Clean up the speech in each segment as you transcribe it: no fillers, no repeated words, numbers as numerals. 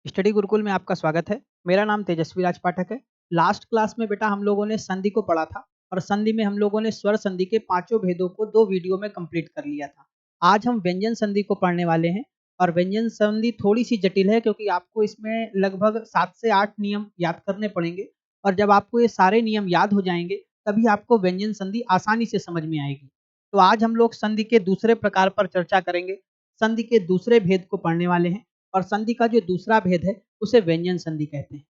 Study Gurukul में आपका स्वागत है। मेरा नाम तेजस्वी राज पाठक है। लास्ट क्लास में बेटा हम लोगों ने संधि को पढ़ा था और संधि में हम लोगों ने स्वर संधि के पांचों भेदों को 2 वीडियो में कंप्लीट कर लिया था। आज हम व्यंजन संधि को पढ़ने वाले हैं और व्यंजन संधि थोड़ी सी जटिल है क्योंकि आपको इसमें लगभग 7 से 8 नियम याद करने पड़ेंगे और जब आपको ये सारे नियम याद हो जाएंगे तभी आपको व्यंजन संधि आसानी से समझ में आएगी। तो आज हम लोग संधि के दूसरे प्रकार पर चर्चा करेंगे। संधि के दूसरे भेद को पढ़ने वाले हैं और संधि का जो दूसरा भेद है उसे व्यंजन संधि कहते हैं।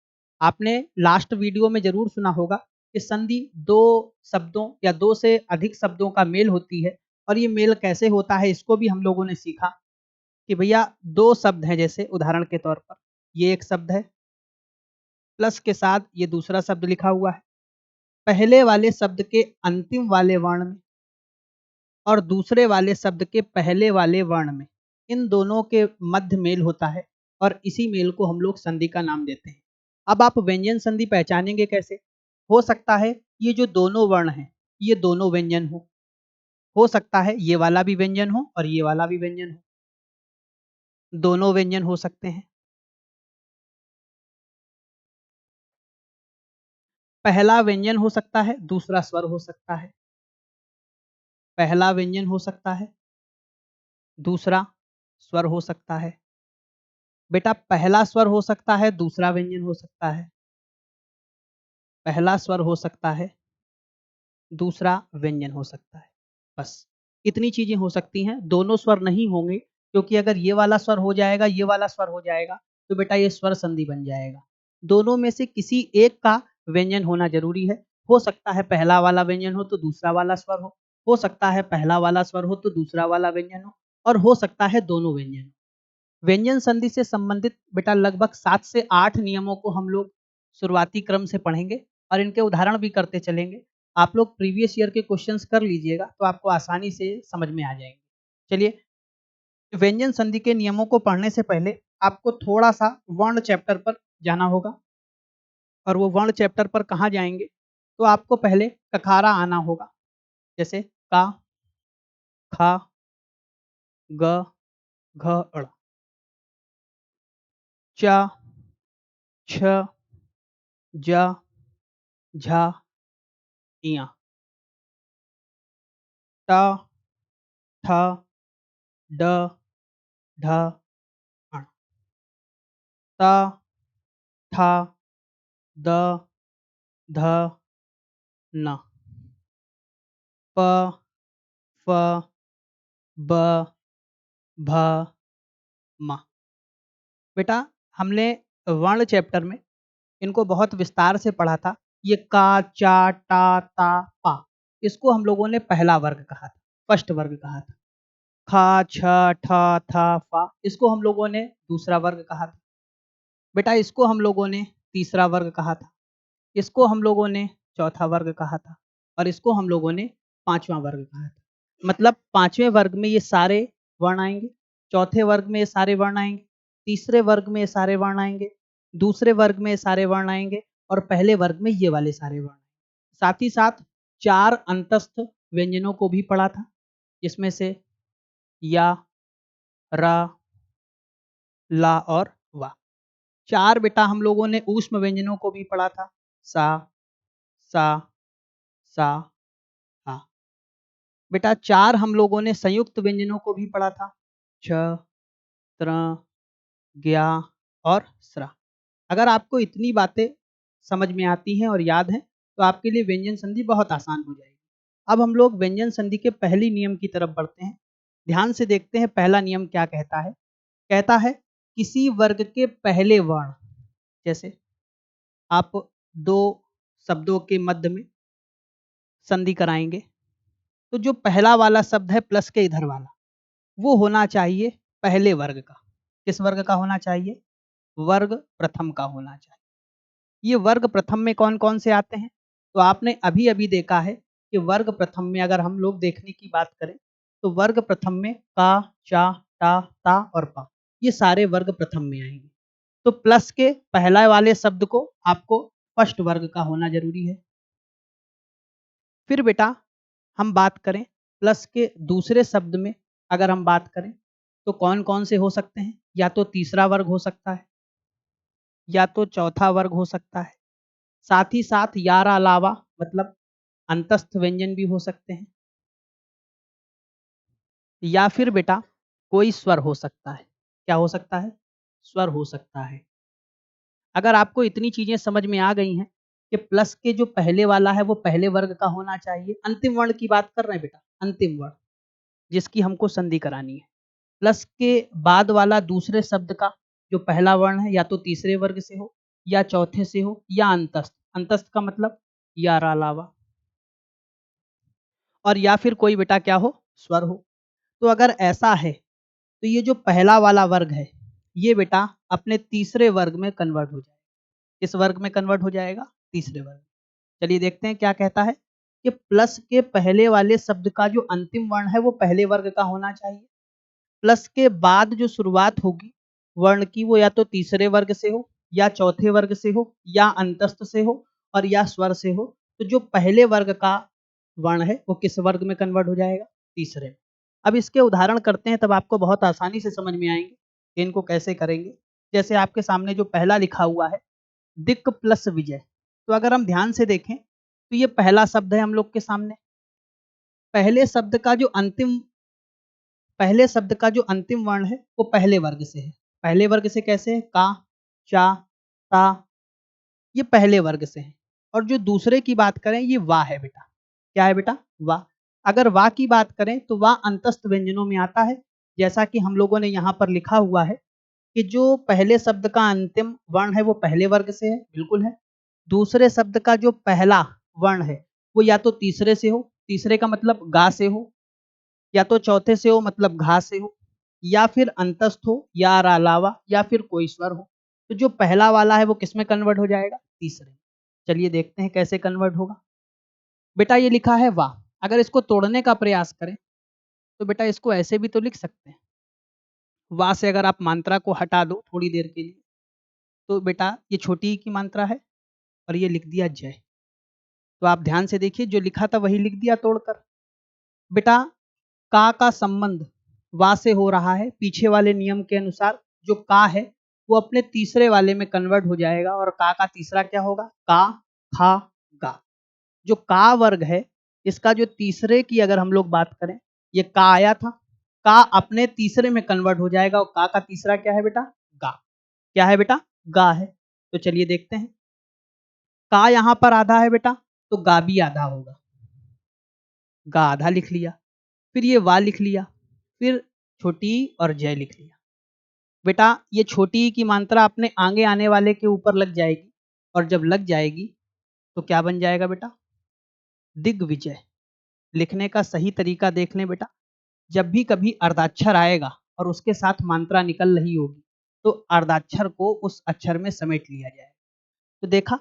आपने लास्ट वीडियो में जरूर सुना होगा कि संधि 2 शब्दों या 2 से अधिक शब्दों का मेल होती है और ये मेल कैसे होता है इसको भी हम लोगों ने सीखा कि भैया 2 शब्द हैं, जैसे उदाहरण के तौर पर ये एक शब्द है, प्लस के साथ ये दूसरा शब्द लिखा हुआ है। पहले वाले शब्द के अंतिम वाले वर्ण में और दूसरे वाले शब्द के पहले वाले वर्ण में, इन दोनों के मध्य मेल होता है और इसी मेल को हम लोग संधि का नाम देते हैं। अब आप व्यंजन संधि पहचानेंगे कैसे? हो सकता है ये जो दोनों वर्ण हैं ये दोनों व्यंजन हो सकता है ये वाला भी व्यंजन हो और ये वाला भी व्यंजन हो, दोनों व्यंजन हो सकते हैं। पहला व्यंजन हो सकता है, दूसरा स्वर हो सकता है। पहला व्यंजन हो सकता है, दूसरा स्वर हो सकता है। बेटा पहला स्वर हो सकता है, दूसरा व्यंजन हो सकता है। पहला स्वर हो सकता है, दूसरा व्यंजन हो सकता है। बस इतनी चीजें हो सकती हैं, दोनों स्वर नहीं होंगे क्योंकि अगर ये वाला स्वर हो जाएगा, ये वाला स्वर हो जाएगा तो बेटा ये स्वर संधि बन जाएगा। दोनों में से किसी एक का व्यंजन होना जरूरी है। हो सकता है पहला वाला व्यंजन हो तो दूसरा वाला स्वर हो सकता है पहला वाला स्वर हो तो दूसरा वाला व्यंजन हो और हो सकता है दोनों व्यंजन हो। व्यंजन संधि से संबंधित बेटा लगभग 7 से 8 नियमों को हम लोग शुरुआती क्रम से पढ़ेंगे और इनके उदाहरण भी करते चलेंगे। आप लोग प्रीवियस ईयर के क्वेश्चंस कर लीजिएगा तो आपको आसानी से समझ में आ जाएंगे। चलिए, व्यंजन संधि के नियमों को पढ़ने से पहले आपको थोड़ा सा वर्ण चैप्टर पर जाना होगा और वो वर्ण चैप्टर पर कहाँ जाएंगे तो आपको पहले कखारा आना होगा, जैसे का, खा, ग, घ, अड़, च, छ, ज, झ, इया, ट, ठ, ड, ढ, अण, त, थ, द, ध, न, प, फ, ब, भ, म। बेटा हमने वर्ण चैप्टर में इनको बहुत विस्तार से पढ़ा था। ये का, चा, टा, ता, पा, इसको हम लोगों ने पहला वर्ग कहा था, फर्स्ट वर्ग कहा था। खा, छ, ठ, थ, फा, इसको हम लोगों ने दूसरा वर्ग कहा था। बेटा इसको हम लोगों ने तीसरा वर्ग कहा था, इसको हम लोगों ने चौथा वर्ग कहा था और इसको हम लोगों ने पांचवा वर्ग कहा था। मतलब पांचवें वर्ग में ये सारे वर्ण आएंगे, चौथे वर्ग में ये सारे वर्ण आएंगे, तीसरे वर्ग में ये सारे वर्ण आएंगे, दूसरे वर्ग में ये सारे वर्ण आएंगे और पहले वर्ग में ये वाले सारे वर्ण। साथ ही साथ 4 अंतस्थ व्यंजनों को भी पढ़ा था, जिसमें से या, रा, ला और वा। 4 बेटा हम लोगों ने ऊष्म व्यंजनों को भी पढ़ा था, सा, सा, सा, हा। बेटा 4 हम लोगों ने संयुक्त व्यंजनों को भी पढ़ा था, छ, त्र, ज्ञा और स्रा। अगर आपको इतनी बातें समझ में आती हैं और याद हैं तो आपके लिए व्यंजन संधि बहुत आसान हो जाएगी। अब हम लोग व्यंजन संधि के पहली नियम की तरफ बढ़ते हैं। ध्यान से देखते हैं पहला नियम क्या कहता है। कहता है किसी वर्ग के पहले वर्ण, जैसे आप 2 शब्दों के मध्य में संधि कराएंगे तो जो पहला वाला शब्द है प्लस के इधर वाला, वो होना चाहिए पहले वर्ग का। किस वर्ग का होना चाहिए? वर्ग प्रथम का होना चाहिए। ये वर्ग प्रथम में कौन कौन से आते हैं? तो आपने अभी अभी देखा है कि वर्ग प्रथम में अगर हम लोग देखने की बात करें तो वर्ग प्रथम में का, चा, टा, ता और पा, ये सारे वर्ग प्रथम में आएंगे। तो प्लस के पहला वाले शब्द को आपको फर्स्ट वर्ग का होना जरूरी है। फिर बेटा हम बात करें प्लस के दूसरे शब्द में, अगर हम बात करें तो कौन कौन से हो सकते हैं? या तो तीसरा वर्ग हो सकता है, या तो चौथा वर्ग हो सकता है, साथ ही साथ यार अलावा मतलब अंतस्थ व्यंजन भी हो सकते हैं, या फिर बेटा कोई स्वर हो सकता है। क्या हो सकता है? स्वर हो सकता है। अगर आपको इतनी चीजें समझ में आ गई हैं कि प्लस के जो पहले वाला है वो पहले वर्ग का होना चाहिए, अंतिम वर्ण की बात कर रहे हैं बेटा, अंतिम वर्ण जिसकी हमको संधि करानी है, प्लस के बाद वाला दूसरे शब्द का जो पहला वर्ण है या तो तीसरे वर्ग से हो या चौथे से हो या अंतस्थ, अंतस्थ का मतलब या अलावा, और या फिर कोई बेटा क्या हो, स्वर हो। तो अगर ऐसा है तो ये जो पहला वाला वर्ग है ये बेटा अपने तीसरे वर्ग में कन्वर्ट हो जाएगा। किस वर्ग में कन्वर्ट हो जाएगा? तीसरे वर्ग। चलिए देखते हैं क्या कहता है कि प्लस के पहले वाले शब्द का जो अंतिम वर्ण है वो पहले वर्ग का होना चाहिए, प्लस के बाद जो शुरुआत होगी वर्ण की वो या तो तीसरे वर्ग से हो या चौथे वर्ग से हो या अंतस्थ से हो और या स्वर से हो, तो जो पहले वर्ग का वर्ण है वो किस वर्ग में कन्वर्ट हो जाएगा? तीसरे में। अब इसके उदाहरण करते हैं तब आपको बहुत आसानी से समझ में आएंगे कि इनको कैसे करेंगे। जैसे आपके सामने जो पहला लिखा हुआ है दिक् प्लस विजय, तो अगर हम ध्यान से देखें तो ये पहला शब्द है हम लोग के सामने। पहले शब्द का जो अंतिम पहले शब्द का जो अंतिम वर्ण है वो पहले वर्ग से है। पहले वर्ग से कैसे है? का, चा, ता, ये पहले वर्ग से है। और जो दूसरे की बात करें ये वाह है बेटा। क्या है बेटा? वाह। अगर वाह की बात करें तो वाह अंतस्थ व्यंजनों में आता है, जैसा कि हम लोगों ने यहाँ पर लिखा हुआ है कि जो पहले शब्द का अंतिम वर्ण है वो पहले वर्ग से है, बिल्कुल है। दूसरे शब्द का जो पहला वर्ण है वो या तो तीसरे से हो, तीसरे का मतलब गा से हो, या तो चौथे से हो मतलब घा से हो, या फिर अंतस्थ हो या अलावा या फिर कोई स्वर हो। तो जो पहला वाला है वो किस में कन्वर्ट हो जाएगा? तीसरे। चलिए देखते हैं कैसे कन्वर्ट होगा। बेटा ये लिखा है वाह, अगर इसको तोड़ने का प्रयास करें तो बेटा इसको ऐसे भी तो लिख सकते हैं। वाह से अगर आप मात्रा को हटा दो थोड़ी देर के लिए तो बेटा ये छोटी की मात्रा है और ये लिख दिया जय। तो आप ध्यान से देखिए जो लिखा था वही लिख दिया तोड़कर। बेटा का संबंध वा से हो रहा है, पीछे वाले नियम के अनुसार जो का है वो अपने तीसरे वाले में कन्वर्ट हो जाएगा और का तीसरा क्या होगा? का, खा, गा। जो का वर्ग है इसका जो तीसरे की अगर हम लोग बात करें, ये का आया था, का अपने तीसरे में कन्वर्ट हो जाएगा और का तीसरा क्या है बेटा? गा। क्या है बेटा? गा है। तो चलिए देखते हैं, का यहां पर आधा है बेटा तो गा भी आधा होगा, गा आधा लिख लिया, फिर ये वा लिख लिया, फिर छोटी और जय लिख लिया। बेटा ये छोटी की मात्रा अपने आगे आने वाले के ऊपर लग जाएगी और जब लग जाएगी तो क्या बन जाएगा बेटा? दिग्विजय। लिखने का सही तरीका देख लें बेटा, जब भी कभी अर्धाक्षर आएगा और उसके साथ मात्रा निकल रही होगी तो अर्धाक्षर को उस अक्षर में समेट लिया जाएगा। तो देखा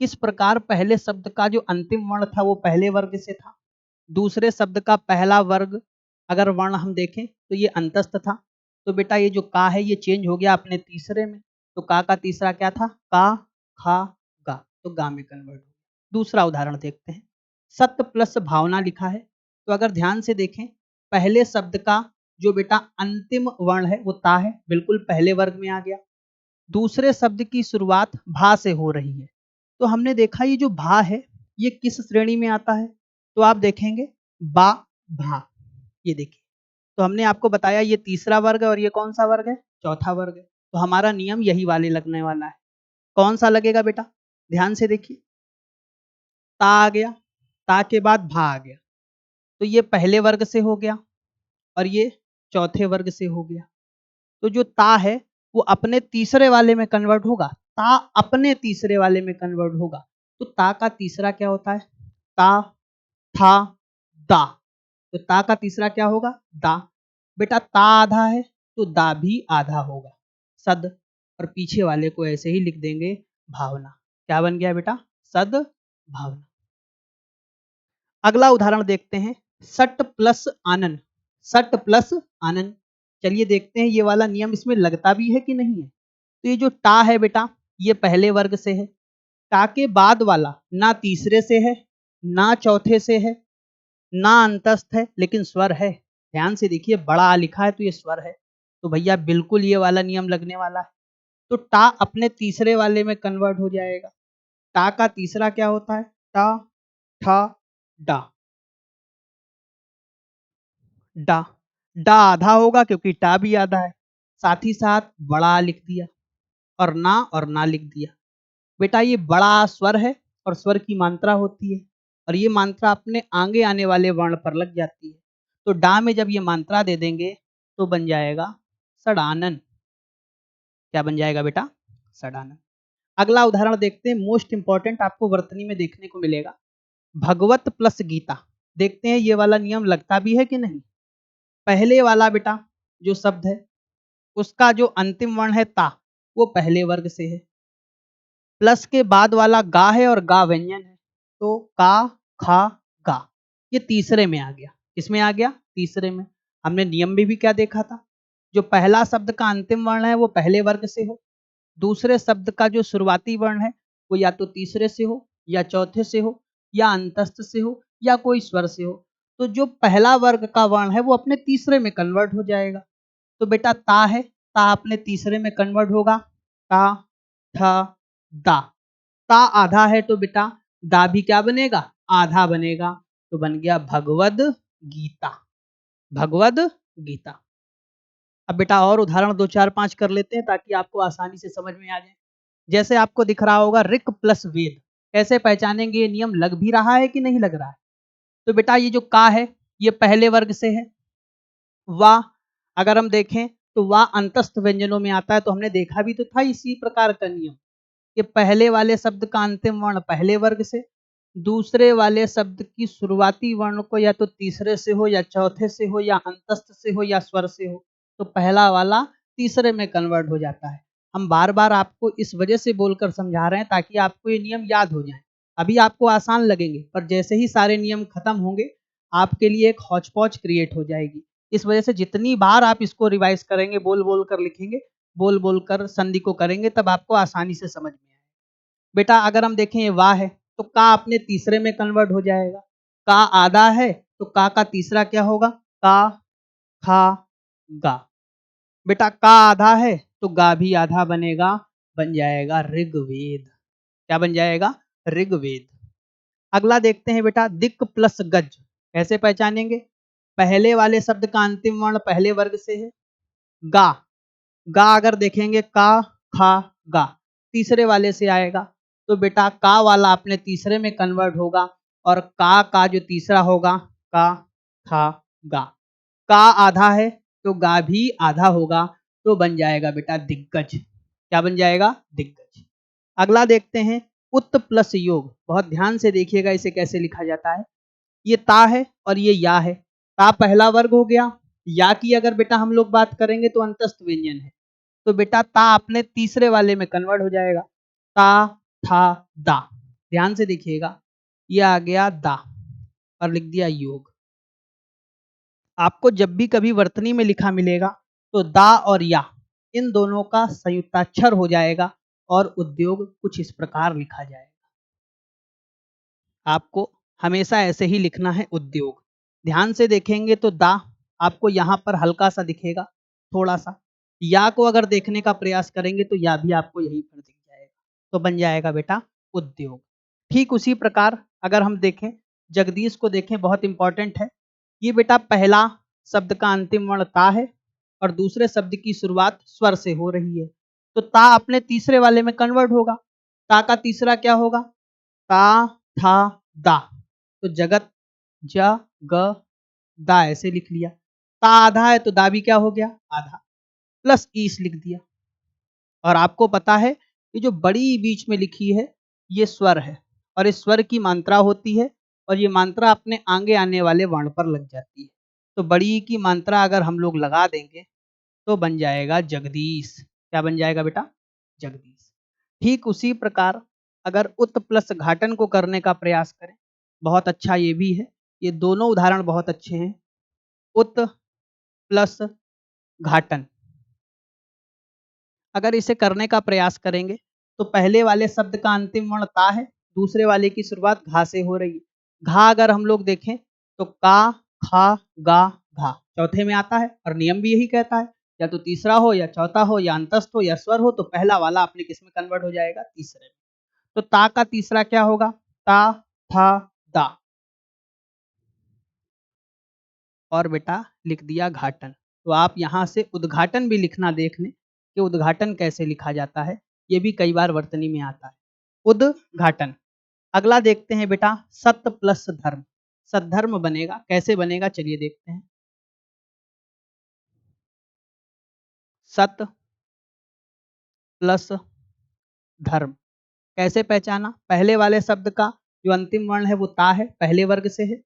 किस प्रकार पहले शब्द का जो अंतिम वर्ण था वो पहले वर्ग से था, दूसरे शब्द का पहला वर्ग अगर वर्ण हम देखें तो ये अंतस्थ था। तो बेटा ये जो का है ये चेंज हो गया अपने तीसरे में, तो का तीसरा क्या था? का, खा, गा, तो गा में कन्वर्ट हो। दूसरा उदाहरण देखते हैं, सत्य प्लस भावना लिखा है। तो अगर ध्यान से देखें पहले शब्द का जो बेटा अंतिम वर्ण है वो ता है, बिल्कुल पहले वर्ग में आ गया। दूसरे शब्द की शुरुआत भा से हो रही है, तो हमने देखा ये जो भा है ये किस श्रेणी में आता है? तो आप देखेंगे बा, भा, ये देखिए। तो हमने आपको बताया ये तीसरा वर्ग है और ये कौन सा वर्ग है? चौथा वर्ग है। तो हमारा नियम यही वाले लगने वाला है। कौन सा लगेगा बेटा? ध्यान से देखिए, ता आ गया, ता के बाद भा आ गया, तो ये पहले वर्ग से हो गया और ये चौथे वर्ग से हो गया। तो जो ता है वो अपने तीसरे वाले में कन्वर्ट होगा, ता अपने तीसरे वाले में कन्वर्ट होगा। तो ता का तीसरा क्या होता है? ता, था, दा। तो ता का तीसरा क्या होगा? दा। बेटा ता आधा है तो दा भी आधा होगा, सद, और पीछे वाले को ऐसे ही लिख देंगे भावना। क्या बन गया बेटा? सद भावना। अगला उदाहरण देखते हैं, सट प्लस आनन। सट प्लस आनन, चलिए देखते हैं ये वाला नियम इसमें लगता भी है कि नहीं है। तो ये जो टा है बेटा ये पहले वर्ग से है, टा के बाद वाला ना तीसरे से है ना चौथे से है ना अंतस्थ है लेकिन स्वर है। ध्यान से देखिए बड़ा आ लिखा है तो ये स्वर है, तो भैया बिल्कुल ये वाला नियम लगने वाला है। तो टा अपने तीसरे वाले में कन्वर्ट हो जाएगा। टा का तीसरा क्या होता है? टा, ठा, डा। डा, डा आधा होगा क्योंकि टा भी आधा है। साथ ही साथ बड़ा लिख दिया और ना लिख दिया। बेटा ये बड़ा स्वर है और स्वर की मात्रा होती है और ये मात्रा अपने आगे आने वाले वर्ण पर लग जाती है। तो डा में जब ये मात्रा दे देंगे तो बन जाएगा सड़ानन। क्या बन जाएगा बेटा? सड़ानन। अगला उदाहरण देखते हैं, मोस्ट इंपॉर्टेंट, आपको वर्तनी में देखने को मिलेगा। भगवत प्लस गीता। देखते हैं ये वाला नियम लगता भी है कि नहीं। पहले वाला बेटा जो शब्द है उसका जो अंतिम वर्ण है ता, वो पहले वर्ग से है। प्लस के बाद वाला गा है और गा व्यंजन है, तो का, खा, गा ये तीसरे में आ गया। किसमें आ गया? तीसरे में। हमने नियम में भी क्या देखा था? जो पहला शब्द का अंतिम वर्ण है वो पहले वर्ग से हो, दूसरे शब्द का जो शुरुआती वर्ण है वो या तो तीसरे से हो या चौथे से हो या अंतस्थ से हो या कोई स्वर से हो। तो जो पहला वर्ग का वर्ण है वो अपने तीसरे में कन्वर्ट हो जाएगा। तो बेटा ता है, ता अपने तीसरे में कन्वर्ट होगा। ता, था, दा। ता आधा है तो बेटा दा भी क्या बनेगा? आधा बनेगा। तो बन गया भगवद गीता। भगवद गीता। अब बेटा और उदाहरण 2 4 5 कर लेते हैं ताकि आपको आसानी से समझ में आ जाए। जैसे आपको दिख रहा होगा ऋक प्लस वेद। कैसे पहचानेंगे ये नियम लग भी रहा है कि नहीं लग रहा है? तो बेटा ये जो का है ये पहले वर्ग से है। वा अगर हम देखें तो वा अंतस्थ व्यंजनों में आता है, तो हमने देखा भी तो था इसी प्रकार का नियम कि पहले वाले शब्द का अंतिम वर्ण पहले वर्ग से, दूसरे वाले शब्द की शुरुआती वर्ण को या तो तीसरे से हो या चौथे से हो या अंतस्थ से हो या स्वर से हो, तो पहला वाला तीसरे में कन्वर्ट हो जाता है। हम बार बार आपको इस वजह से बोलकर समझा रहे हैं ताकि आपको ये नियम याद हो जाए। अभी आपको आसान लगेंगे पर जैसे ही सारे नियम खत्म होंगे आपके लिए एक हौच पौच क्रिएट हो जाएगी। इस वजह से जितनी बार आप इसको रिवाइज करेंगे, बोल बोल कर लिखेंगे, बोल बोल कर संधि को करेंगे, तब आपको आसानी से समझ में आएगा। बेटा अगर हम देखें ये वाह है तो का अपने तीसरे में कन्वर्ट हो जाएगा। का आधा है तो का तीसरा क्या होगा? का, खा, गा। बेटा का आधा है तो गा भी आधा बनेगा, बन जाएगा ऋग्वेद। क्या बन जाएगा? ऋग्वेद। अगला देखते हैं बेटा दिक प्लस गज। कैसे पहचानेंगे? पहले वाले शब्द का अंतिम वर्ण पहले वर्ग से है। गा, गा अगर देखेंगे का, खा, गा तीसरे वाले से आएगा, तो बेटा का वाला अपने तीसरे में कन्वर्ट होगा और का जो तीसरा होगा का, खा, गा। का आधा है तो गा भी आधा होगा, तो बन जाएगा बेटा दिग्गज। क्या बन जाएगा? दिग्गज। अगला देखते हैं उत प्लस योग। बहुत ध्यान से देखिएगा इसे कैसे लिखा जाता है। ये ता है और ये या है। ता पहला वर्ग हो गया। या की अगर बेटा हम लोग बात करेंगे तो अंतस्थ व्यंजन है, तो बेटा ता अपने तीसरे वाले में कन्वर्ट हो जाएगा। ता, था, दा। ध्यान से देखिएगा ये आ गया दा और लिख दिया योग। आपको जब भी कभी वर्तनी में लिखा मिलेगा तो दा और या इन दोनों का संयुक्ताक्षर हो जाएगा और उद्योग कुछ इस प्रकार लिखा जाएगा। आपको हमेशा ऐसे ही लिखना है उद्योग। ध्यान से देखेंगे तो दा आपको यहाँ पर हल्का सा दिखेगा, थोड़ा सा। या को अगर देखने का प्रयास करेंगे तो या भी आपको यहीं पर दिख जाएगा, तो बन जाएगा बेटा उद्योग। ठीक उसी प्रकार अगर हम देखें जगदीश को देखें, बहुत इंपॉर्टेंट है। ये बेटा पहला शब्द का अंतिम वर्ण ता है और दूसरे शब्द की शुरुआत स्वर से हो रही है, तो ता अपने तीसरे वाले में कन्वर्ट होगा। ता का तीसरा क्या होगा? ता, था, दा। तो जगत, ज, ग, दा ऐसे लिख लिया। ता आधा है तो दा भी क्या हो गया? आधा। प्लस ईस लिख दिया। और आपको पता है ये जो बड़ी बीच में लिखी है ये स्वर है और इस स्वर की मात्रा होती है और ये मात्रा अपने आगे आने वाले वर्ण पर लग जाती है। तो बड़ी की मात्रा अगर हम लोग लगा देंगे तो बन जाएगा जगदीश। क्या बन जाएगा बेटा? जगदीश। ठीक उसी प्रकार अगर उत प्लस घाटन को करने का प्रयास करें, बहुत अच्छा ये भी है। ये दोनों उदाहरण बहुत अच्छे हैं। उत प्लस घाटन अगर इसे करने का प्रयास करेंगे तो पहले वाले शब्द का अंतिम वर्ण ता है, दूसरे वाले की शुरुआत घा से हो रही है। घा अगर हम लोग देखें तो का, खा, गा, घा चौथे में आता है और नियम भी यही कहता है या तो तीसरा हो या चौथा हो या अंतस्थ हो या स्वर हो, तो पहला वाला अपने किस में कन्वर्ट हो जाएगा? तीसरे में। तो ता का तीसरा क्या होगा? ता, था, दा। और बेटा लिख दिया घाटन। तो आप यहाँ से उद्घाटन भी लिखना देख लें कि उद्घाटन कैसे लिखा जाता है, ये भी कई बार वर्तनी में आता है। उद्घाटन। अगला देखते हैं बेटा, सत्य प्लस धर्म। सद्धर्म बनेगा, कैसे बनेगा चलिए देखते हैं। सत्य प्लस धर्म कैसे पहचाना? पहले वाले शब्द का जो अंतिम वर्ण है वो ता है, पहले वर्ग से है।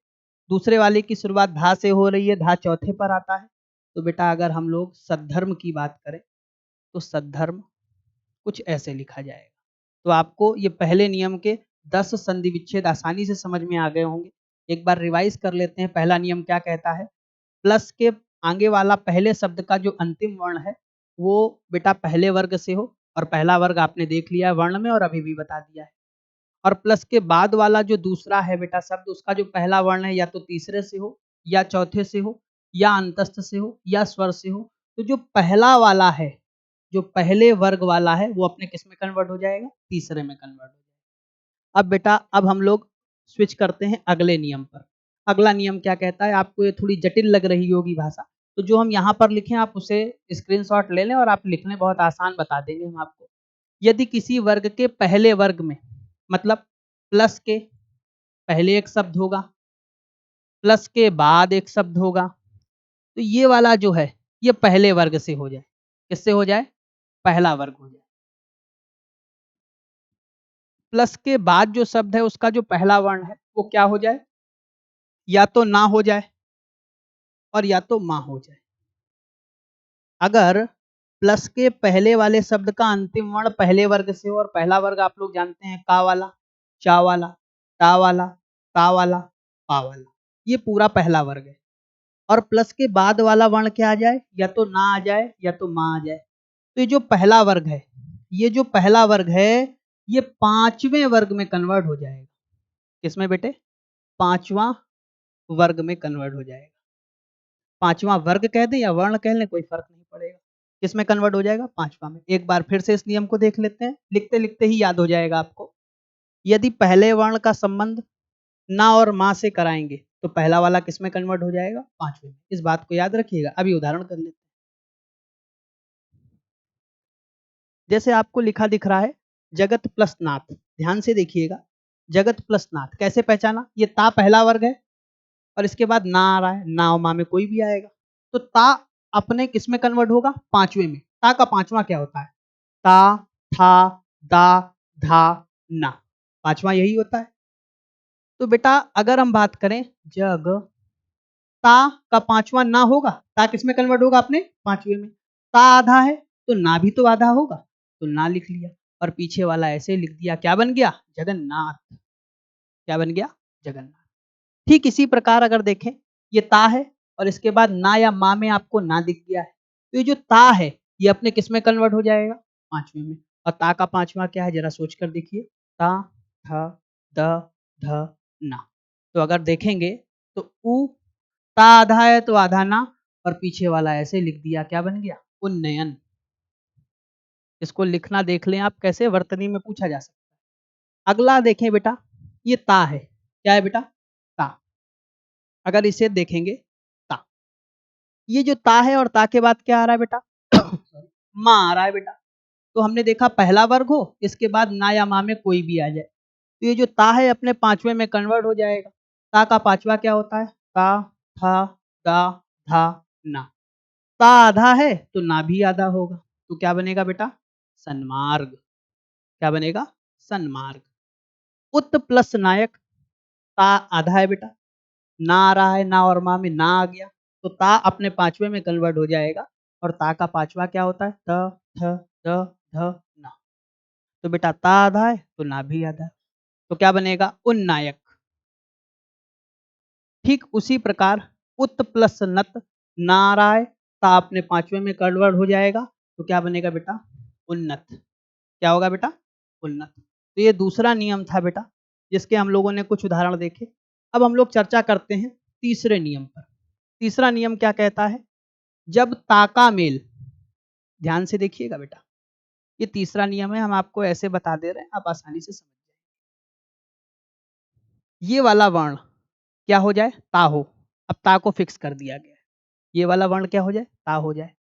दूसरे वाले की शुरुआत धा से हो रही है, धा चौथे पर आता है। तो बेटा अगर हम लोग सद्धर्म की बात करें तो सद्धर्म कुछ ऐसे लिखा जाएगा। तो आपको ये पहले नियम के 10 संधि विच्छेद आसानी से समझ में आ गए होंगे। एक बार रिवाइज कर लेते हैं। पहला नियम क्या कहता है? प्लस के आगे वाला पहले शब्द का जो अंतिम वर्ण है वो बेटा पहले वर्ग से हो, और पहला वर्ग आपने देख लिया है वर्ण में और अभी भी बता दिया है। और प्लस के बाद वाला जो दूसरा है बेटा शब्द, उसका जो पहला वर्ण है या तो तीसरे से हो या चौथे से हो या अंतस्थ से हो या स्वर से हो। तो जो पहला वाला है, जो पहले वर्ग वाला है, वो अपने किस में कन्वर्ट हो जाएगा? तीसरे में कन्वर्ट हो जाएगा। अब बेटा अब हम लोग स्विच करते हैं अगले नियम पर। अगला नियम क्या कहता है? आपको ये थोड़ी जटिल लग रही होगी भाषा, तो जो हम यहाँ पर लिखे आप उसे स्क्रीनशॉट ले लें और आप लिखने बहुत आसान बता देंगे हम आपको। यदि किसी वर्ग के पहले वर्ग में, मतलब प्लस के पहले एक शब्द होगा, प्लस के बाद एक शब्द होगा, तो ये वाला जो है ये पहले वर्ग से हो जाए। किससे हो जाए? पहला वर्ग हो जाए। प्लस के बाद जो शब्द है उसका जो पहला वर्ण है वो क्या हो जाए? या तो ना हो जाए और या तो मां हो जाए। अगर प्लस के पहले वाले शब्द का अंतिम वर्ण पहले वर्ग से हो, और पहला वर्ग आप लोग जानते हैं का वाला, चा वाला, टा वाला, ता वाला, पा वाला, ये पूरा पहला वर्ग है। और प्लस के बाद वाला वर्ण क्या आ जाए? या तो ना आ जाए या तो मां आ जाए। तो ये जो पहला वर्ग है, ये जो पहला वर्ग है, ये पांचवें वर्ग में कन्वर्ट हो जाएगा। किसमें बेटे? पांचवा वर्ग में कन्वर्ट हो जाएगा। पांचवा वर्ग कह दें या वर्ण कह लें कोई फर्क नहीं पड़ेगा। किसमें कन्वर्ट हो जाएगा? पांचवा में। एक बार फिर से इस नियम को देख लेते हैं, लिखते लिखते ही याद हो जाएगा आपको। यदि पहले वर्ण का संबंध ना और मां से कराएंगे तो पहला वाला किसमें कन्वर्ट हो जाएगा? पांचवें में। इस बात को याद रखिएगा। अभी उदाहरण कर लेते हैं। जैसे आपको लिखा दिख रहा है जगत प्लस नाथ, ध्यान से देखिएगा। जगत प्लस नाथ कैसे पहचाना? ये ता पहला वर्ग है और इसके बाद ना आ रहा है, ना और मां में कोई भी आएगा, तो ता अपने किस में कन्वर्ट होगा? पांचवें में। ता का पांचवा क्या होता है? ता, था, दा, धा, ना, पांचवा यही होता है। तो बेटा अगर हम बात करें जग ता का पांचवा ना होगा, ता किस में कन्वर्ट होगा? अपने पांचवे में। ता आधा है तो ना भी तो आधा होगा, तो ना लिख लिया और पीछे वाला ऐसे लिख दिया। क्या बन गया? जगन्नाथ। क्या बन गया? जगन्नाथ। ठीक इसी प्रकार अगर देखें, ये ता है और इसके बाद ना या मां में आपको ना दिख गया है, तो ये जो ता है ये अपने किस में कन्वर्ट हो जाएगा? पांचवें में। और ता का पांचवा क्या है जरा सोच कर देखिए। ता, थ, द, ध, ना। तो अगर देखेंगे तो उ, ता आधा है तो आधा ना, और पीछे वाला ऐसे लिख दिया। क्या बन गया? उन्नयन। इसको लिखना देख लें आप कैसे, वर्तनी में पूछा जा सकता है। अगला देखें बेटा, ये ता है। क्या है बेटा? ता। अगर इसे देखेंगे ता, ये जो ता है और ता के बाद क्या आ रहा है बेटा? मां आ रहा है बेटा। तो हमने देखा पहला वर्ग हो, इसके बाद ना या मां में कोई भी आ जाए, तो ये जो ता है अपने पांचवें में कन्वर्ट हो जाएगा। ता का पांचवा क्या होता है? ता, था, दा, धा, ना। ता आधा है तो ना भी आधा होगा, तो क्या बनेगा बेटा? सन्मार्ग। क्या बनेगा? सन्मार्ग। उत प्लस नायक, ता आधा है बेटा, ना आ रहा है, ना और मां में ना आ गया, तो ता अपने पांचवें में कन्वर्ट हो जाएगा। और ता का पांचवा क्या होता है? त, थ, द, ध, ना। तो बेटा ता आधा है तो ना भी आधा है, तो क्या बनेगा? उन्नायक। ठीक उसी प्रकार उत प्लस नत, ना आ रहा है, ता अपने पांचवें में कन्वर्ट हो जाएगा, तो क्या बनेगा बेटा? उन्नत। क्या होगा बेटा? उन्नत। तो ये दूसरा नियम था बेटा, जिसके हम लोगों ने कुछ उदाहरण देखे। अब हम लोग चर्चा करते हैं तीसरे नियम पर। तीसरा नियम क्या कहता है? जब ता का मेल ध्यान से देखिएगा बेटा, ये तीसरा नियम है, हम आपको ऐसे बता दे रहे हैं, आप आसानी से समझ जाए। ये वाला वर्ण क्या हो जाए, ता हो। अब ता को फिक्स कर दिया गया है, ये वाला वर्ण क्या हो जाए, ता हो जाए।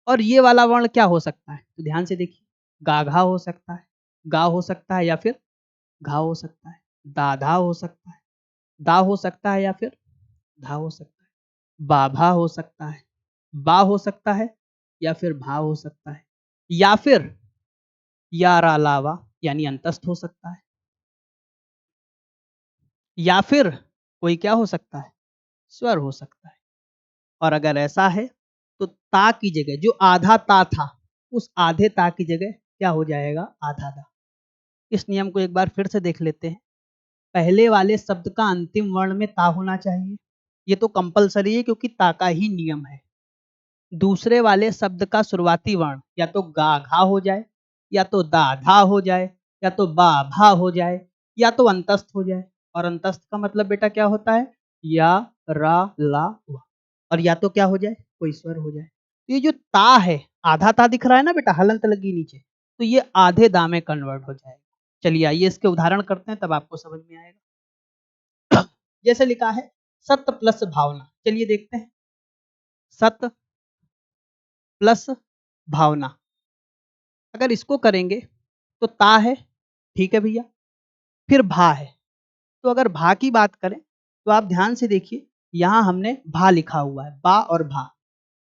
और ये वाला वर्ण क्या हो सकता है, तो ध्यान से देखिए, गाघा हो सकता है, गा हो सकता है, या फिर घा हो सकता है, दाधा हो सकता है, दा हो सकता है, या फिर धा हो सकता है, बाभा हो सकता है, बा हो सकता है, या फिर भा हो सकता है, या फिर यारा लावा यानी अंतस्थ हो सकता है, या फिर कोई क्या हो सकता है, स्वर हो सकता है। और अगर ऐसा है तो ता की जगह जो आधा ता था, उस आधे ता की जगह क्या हो जाएगा, आधा दा। इस नियम को एक बार फिर से देख लेते हैं। पहले वाले शब्द का अंतिम वर्ण में ता होना चाहिए, ये तो कंपलसरी है क्योंकि ता का ही नियम है। दूसरे वाले शब्द का शुरुआती वर्ण या तो गा घा हो जाए, या तो दा धा हो जाए, या तो बा भा हो जाए, या तो अंतस्थ हो जाए। और अंतस्थ का मतलब बेटा क्या होता है, या रा ला वा। और या तो क्या हो जाए, कोई स्वर हो जाए। ये जो ता है, आधा ता दिख रहा है ना बेटा, हलंत लगी नीचे, तो ये आधे दा में कन्वर्ट हो जाएगा। चलिए आइए इसके उदाहरण करते हैं, तब आपको समझ में आएगा। जैसे लिखा है सत्य प्लस भावना, चलिए देखते हैं। सत्य प्लस भावना, अगर इसको करेंगे तो ता है, ठीक है भैया, फिर भा है। तो अगर भा की बात करें तो आप ध्यान से देखिए, यहां हमने भा लिखा हुआ है, बा और भा।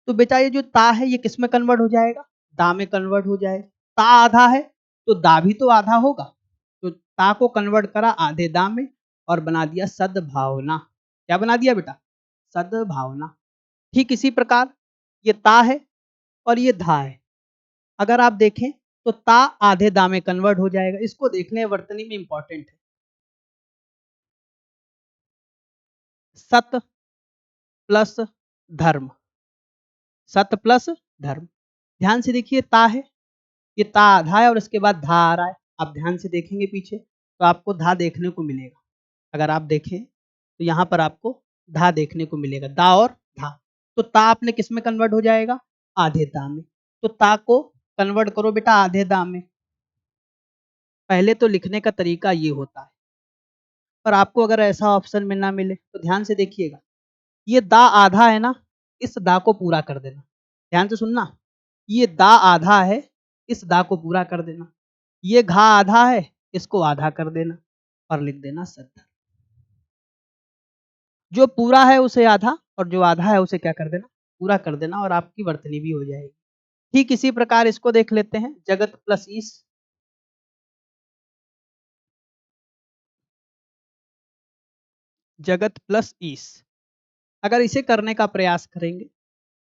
तो बेटा ये जो ता है ये किस में कन्वर्ट हो जाएगा, दा में कन्वर्ट हो जाएगा। ता आधा है तो दा भी तो आधा होगा, तो ता को कन्वर्ट करा आधे दा में और बना दिया सद्भावना। क्या बना दिया बेटा, सद्भावना। ठीक इसी प्रकार ये ता है और ये धा है, अगर आप देखें तो ता आधे दा में कन्वर्ट हो जाएगा। इसको देख लें, वर्तनी में इंपॉर्टेंट है। सत प्लस धर्म, सत प्लस धर्म। ध्यान से देखिए, ता है, ये ता आधा है और इसके बाद धा आ रहा है। आप ध्यान से देखेंगे पीछे तो आपको धा देखने को मिलेगा। अगर आप देखें तो यहाँ पर आपको धा देखने को मिलेगा, दा और धा। तो ता आपने किस में कन्वर्ट हो जाएगा, आधे दा में। तो ता को कन्वर्ट करो बेटा आधे दा में। पहले तो लिखने का तरीका ये होता है, पर आपको अगर ऐसा ऑप्शन में ना मिले तो ध्यान से देखिएगा, ये दा आधा है ना, इस दा को पूरा कर देना। ध्यान से सुनना, ये दा आधा है, इस दा को पूरा कर देना। ये घा आधा है, इसको आधा कर देना और लिख देना सत्तर। जो पूरा है उसे आधा और जो आधा है उसे क्या कर देना, पूरा कर देना, और आपकी वर्तनी भी हो जाएगी। ठीक इसी प्रकार इसको देख लेते हैं, जगत प्लस ईश। जगत प्लस ईश, अगर इसे करने का प्रयास करेंगे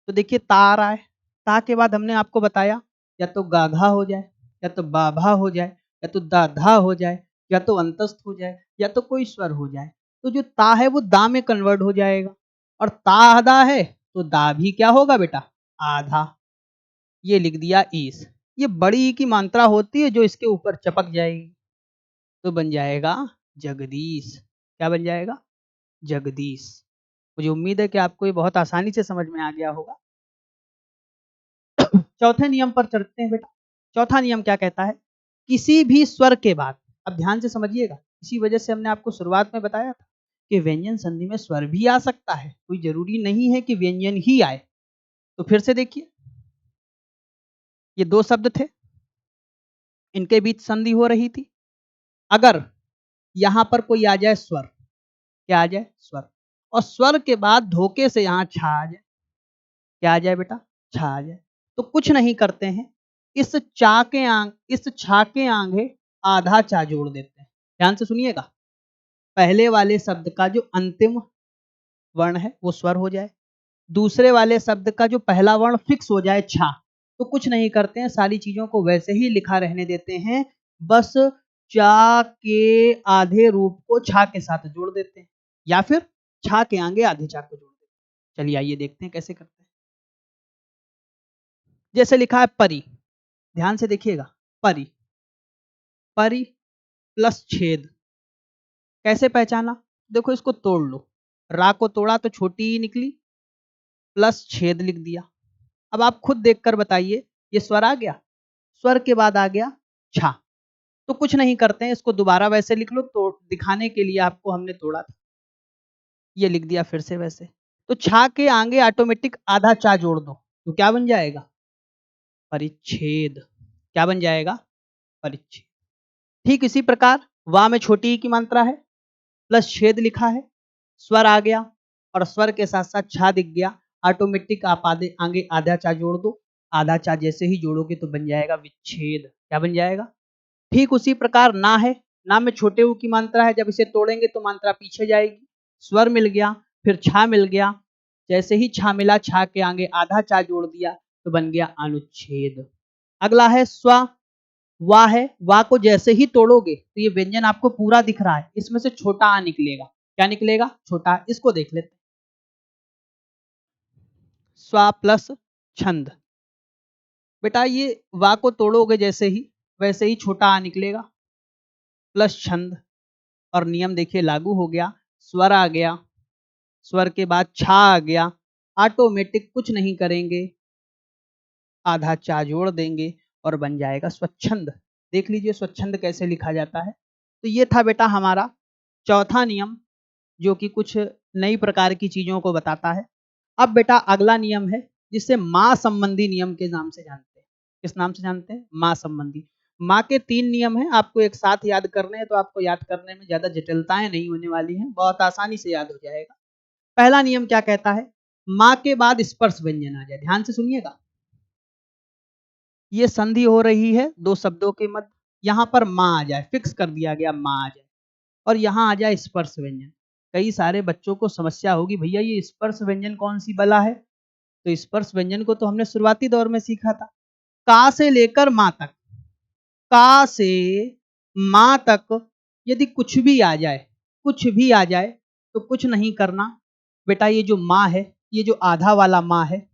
तो देखिए ता आ रहा है, ता के बाद हमने आपको बताया या तो गाघा हो जाए, या तो बाभा हो जाए, या तो दाधा हो जाए, या तो अंतस्थ हो जाए, या तो कोई स्वर हो जाए। तो जो ता है वो दा में कन्वर्ट हो जाएगा, और ता आधा है तो दा भी क्या होगा बेटा, आधा। ये लिख दिया ईस। ये बड़ी ई की मात्रा होती है जो इसके ऊपर चपक जाएगी, तो बन जाएगा जगदीश। क्या बन जाएगा, जगदीश। मुझे उम्मीद है कि आपको ये बहुत आसानी से समझ में आ गया होगा। चौथे नियम पर चलते हैं बेटा। चौथा नियम क्या कहता है, किसी भी स्वर के बाद, अब ध्यान से समझिएगा, इसी वजह से हमने आपको शुरुआत में बताया था कि व्यंजन संधि में स्वर भी आ सकता है, कोई जरूरी नहीं है कि व्यंजन ही आए। तो फिर से देखिए, ये दो शब्द थे, इनके बीच संधि हो रही थी। अगर यहां पर कोई आ जाए स्वर, क्या आ जाए, स्वर, और स्वर के बाद धोखे से यहां छा आ जाए, क्या आ जाए बेटा, छा आ जाए, तो कुछ नहीं करते हैं, इस चा के आंग, इस छा के आगे आधा चा जोड़ देते हैं। ध्यान से सुनिएगा, पहले वाले शब्द का जो अंतिम वर्ण है वो स्वर हो जाए, दूसरे वाले शब्द का जो पहला वर्ण फिक्स हो जाए छा, तो कुछ नहीं करते हैं, सारी चीजों को वैसे ही लिखा रहने देते हैं, बस चा के आधे रूप को छा के साथ जोड़ देते हैं, या फिर छा के आगे आधे चा को जोड़ देते हैं। चलिए आइए देखते हैं कैसे करते हैं। जैसे लिखा है परी, ध्यान से देखिएगा, परी, परी प्लस छेद, कैसे पहचाना, देखो इसको तोड़ लो, रा को तोड़ा तो छोटी ही निकली, प्लस छेद लिख दिया। अब आप खुद देखकर बताइए ये स्वर आ गया, स्वर के बाद आ गया छा। तो कुछ नहीं करते हैं, इसको दोबारा वैसे लिख लो, तो दिखाने के लिए आपको हमने तोड़ा था, ये लिख दिया फिर से वैसे। तो छा के आगे ऑटोमेटिक आधा चा जोड़ दो, तो क्या बन जाएगा? परिच्छेद। क्या बन जाएगा? परिच्छेद। ठीक इसी प्रकार वा में छोटी ई की मात्रा है, प्लस छेद लिखा है, स्वर आ गया और स्वर के साथ साथ छा दिख गया, ऑटोमेटिक आप आगे आधा चा जोड़ दो, आधा चा जैसे ही जोड़ोगे तो बन जाएगा विच्छेद। क्या बन जाएगा? ठीक उसी प्रकार ना है, ना में छोटे ऊ की मात्रा है, जब इसे तोड़ेंगे तो मात्रा पीछे जाएगी, स्वर मिल गया, फिर छा मिल गया, जैसे ही छा मिला, छा के आगे आधा चा जोड़ दिया तो बन गया अनुच्छेद। अगला है स्व, वा है, वा को जैसे ही तोड़ोगे तो ये व्यंजन आपको पूरा दिख रहा है, इसमें से छोटा आ निकलेगा। क्या निकलेगा? छोटा। इसको देख लेते हैं, स्व प्लस छंद। बेटा ये वा को तोड़ोगे जैसे ही, वैसे ही छोटा आ निकलेगा, प्लस छंद, और नियम देखिए लागू हो गया, स्वर आ गया, स्वर के बाद छा आ गया, ऑटोमेटिक कुछ नहीं करेंगे, आधा चा जोड़ देंगे और बन जाएगा स्वच्छंद। देख लीजिए स्वच्छंद कैसे लिखा जाता है। तो ये था बेटा हमारा चौथा नियम, जो कि कुछ नई प्रकार की चीजों को बताता है। अब बेटा अगला नियम है जिसे माँ संबंधी नियम के नाम से जानते हैं। किस नाम से जानते हैं? माँ संबंधी। माँ के 3 नियम हैं, आपको एक साथ याद करने हैं, तो आपको याद करने में ज्यादा जटिलताएं नहीं होने वाली हैं, बहुत आसानी से याद हो जाएगा। पहला नियम क्या कहता है? माँ के बाद स्पर्श व्यंजन आ जाए। ध्यान से सुनिएगा, ये संधि हो रही है दो शब्दों के मध्य, यहां पर माँ आ जाए, फिक्स कर दिया गया माँ आ जाए, और यहाँ आ जाए स्पर्श व्यंजन। कई सारे बच्चों को समस्या होगी, भैया ये स्पर्श व्यंजन कौन सी बला है? तो स्पर्श व्यंजन को तो हमने शुरुआती दौर में सीखा था, का से लेकर माँ तक, का से माँ तक यदि कुछ भी आ जाए, कुछ भी आ जाए तो कुछ नहीं करना बेटा, ये जो माँ है, ये जो आधा वाला माँ है,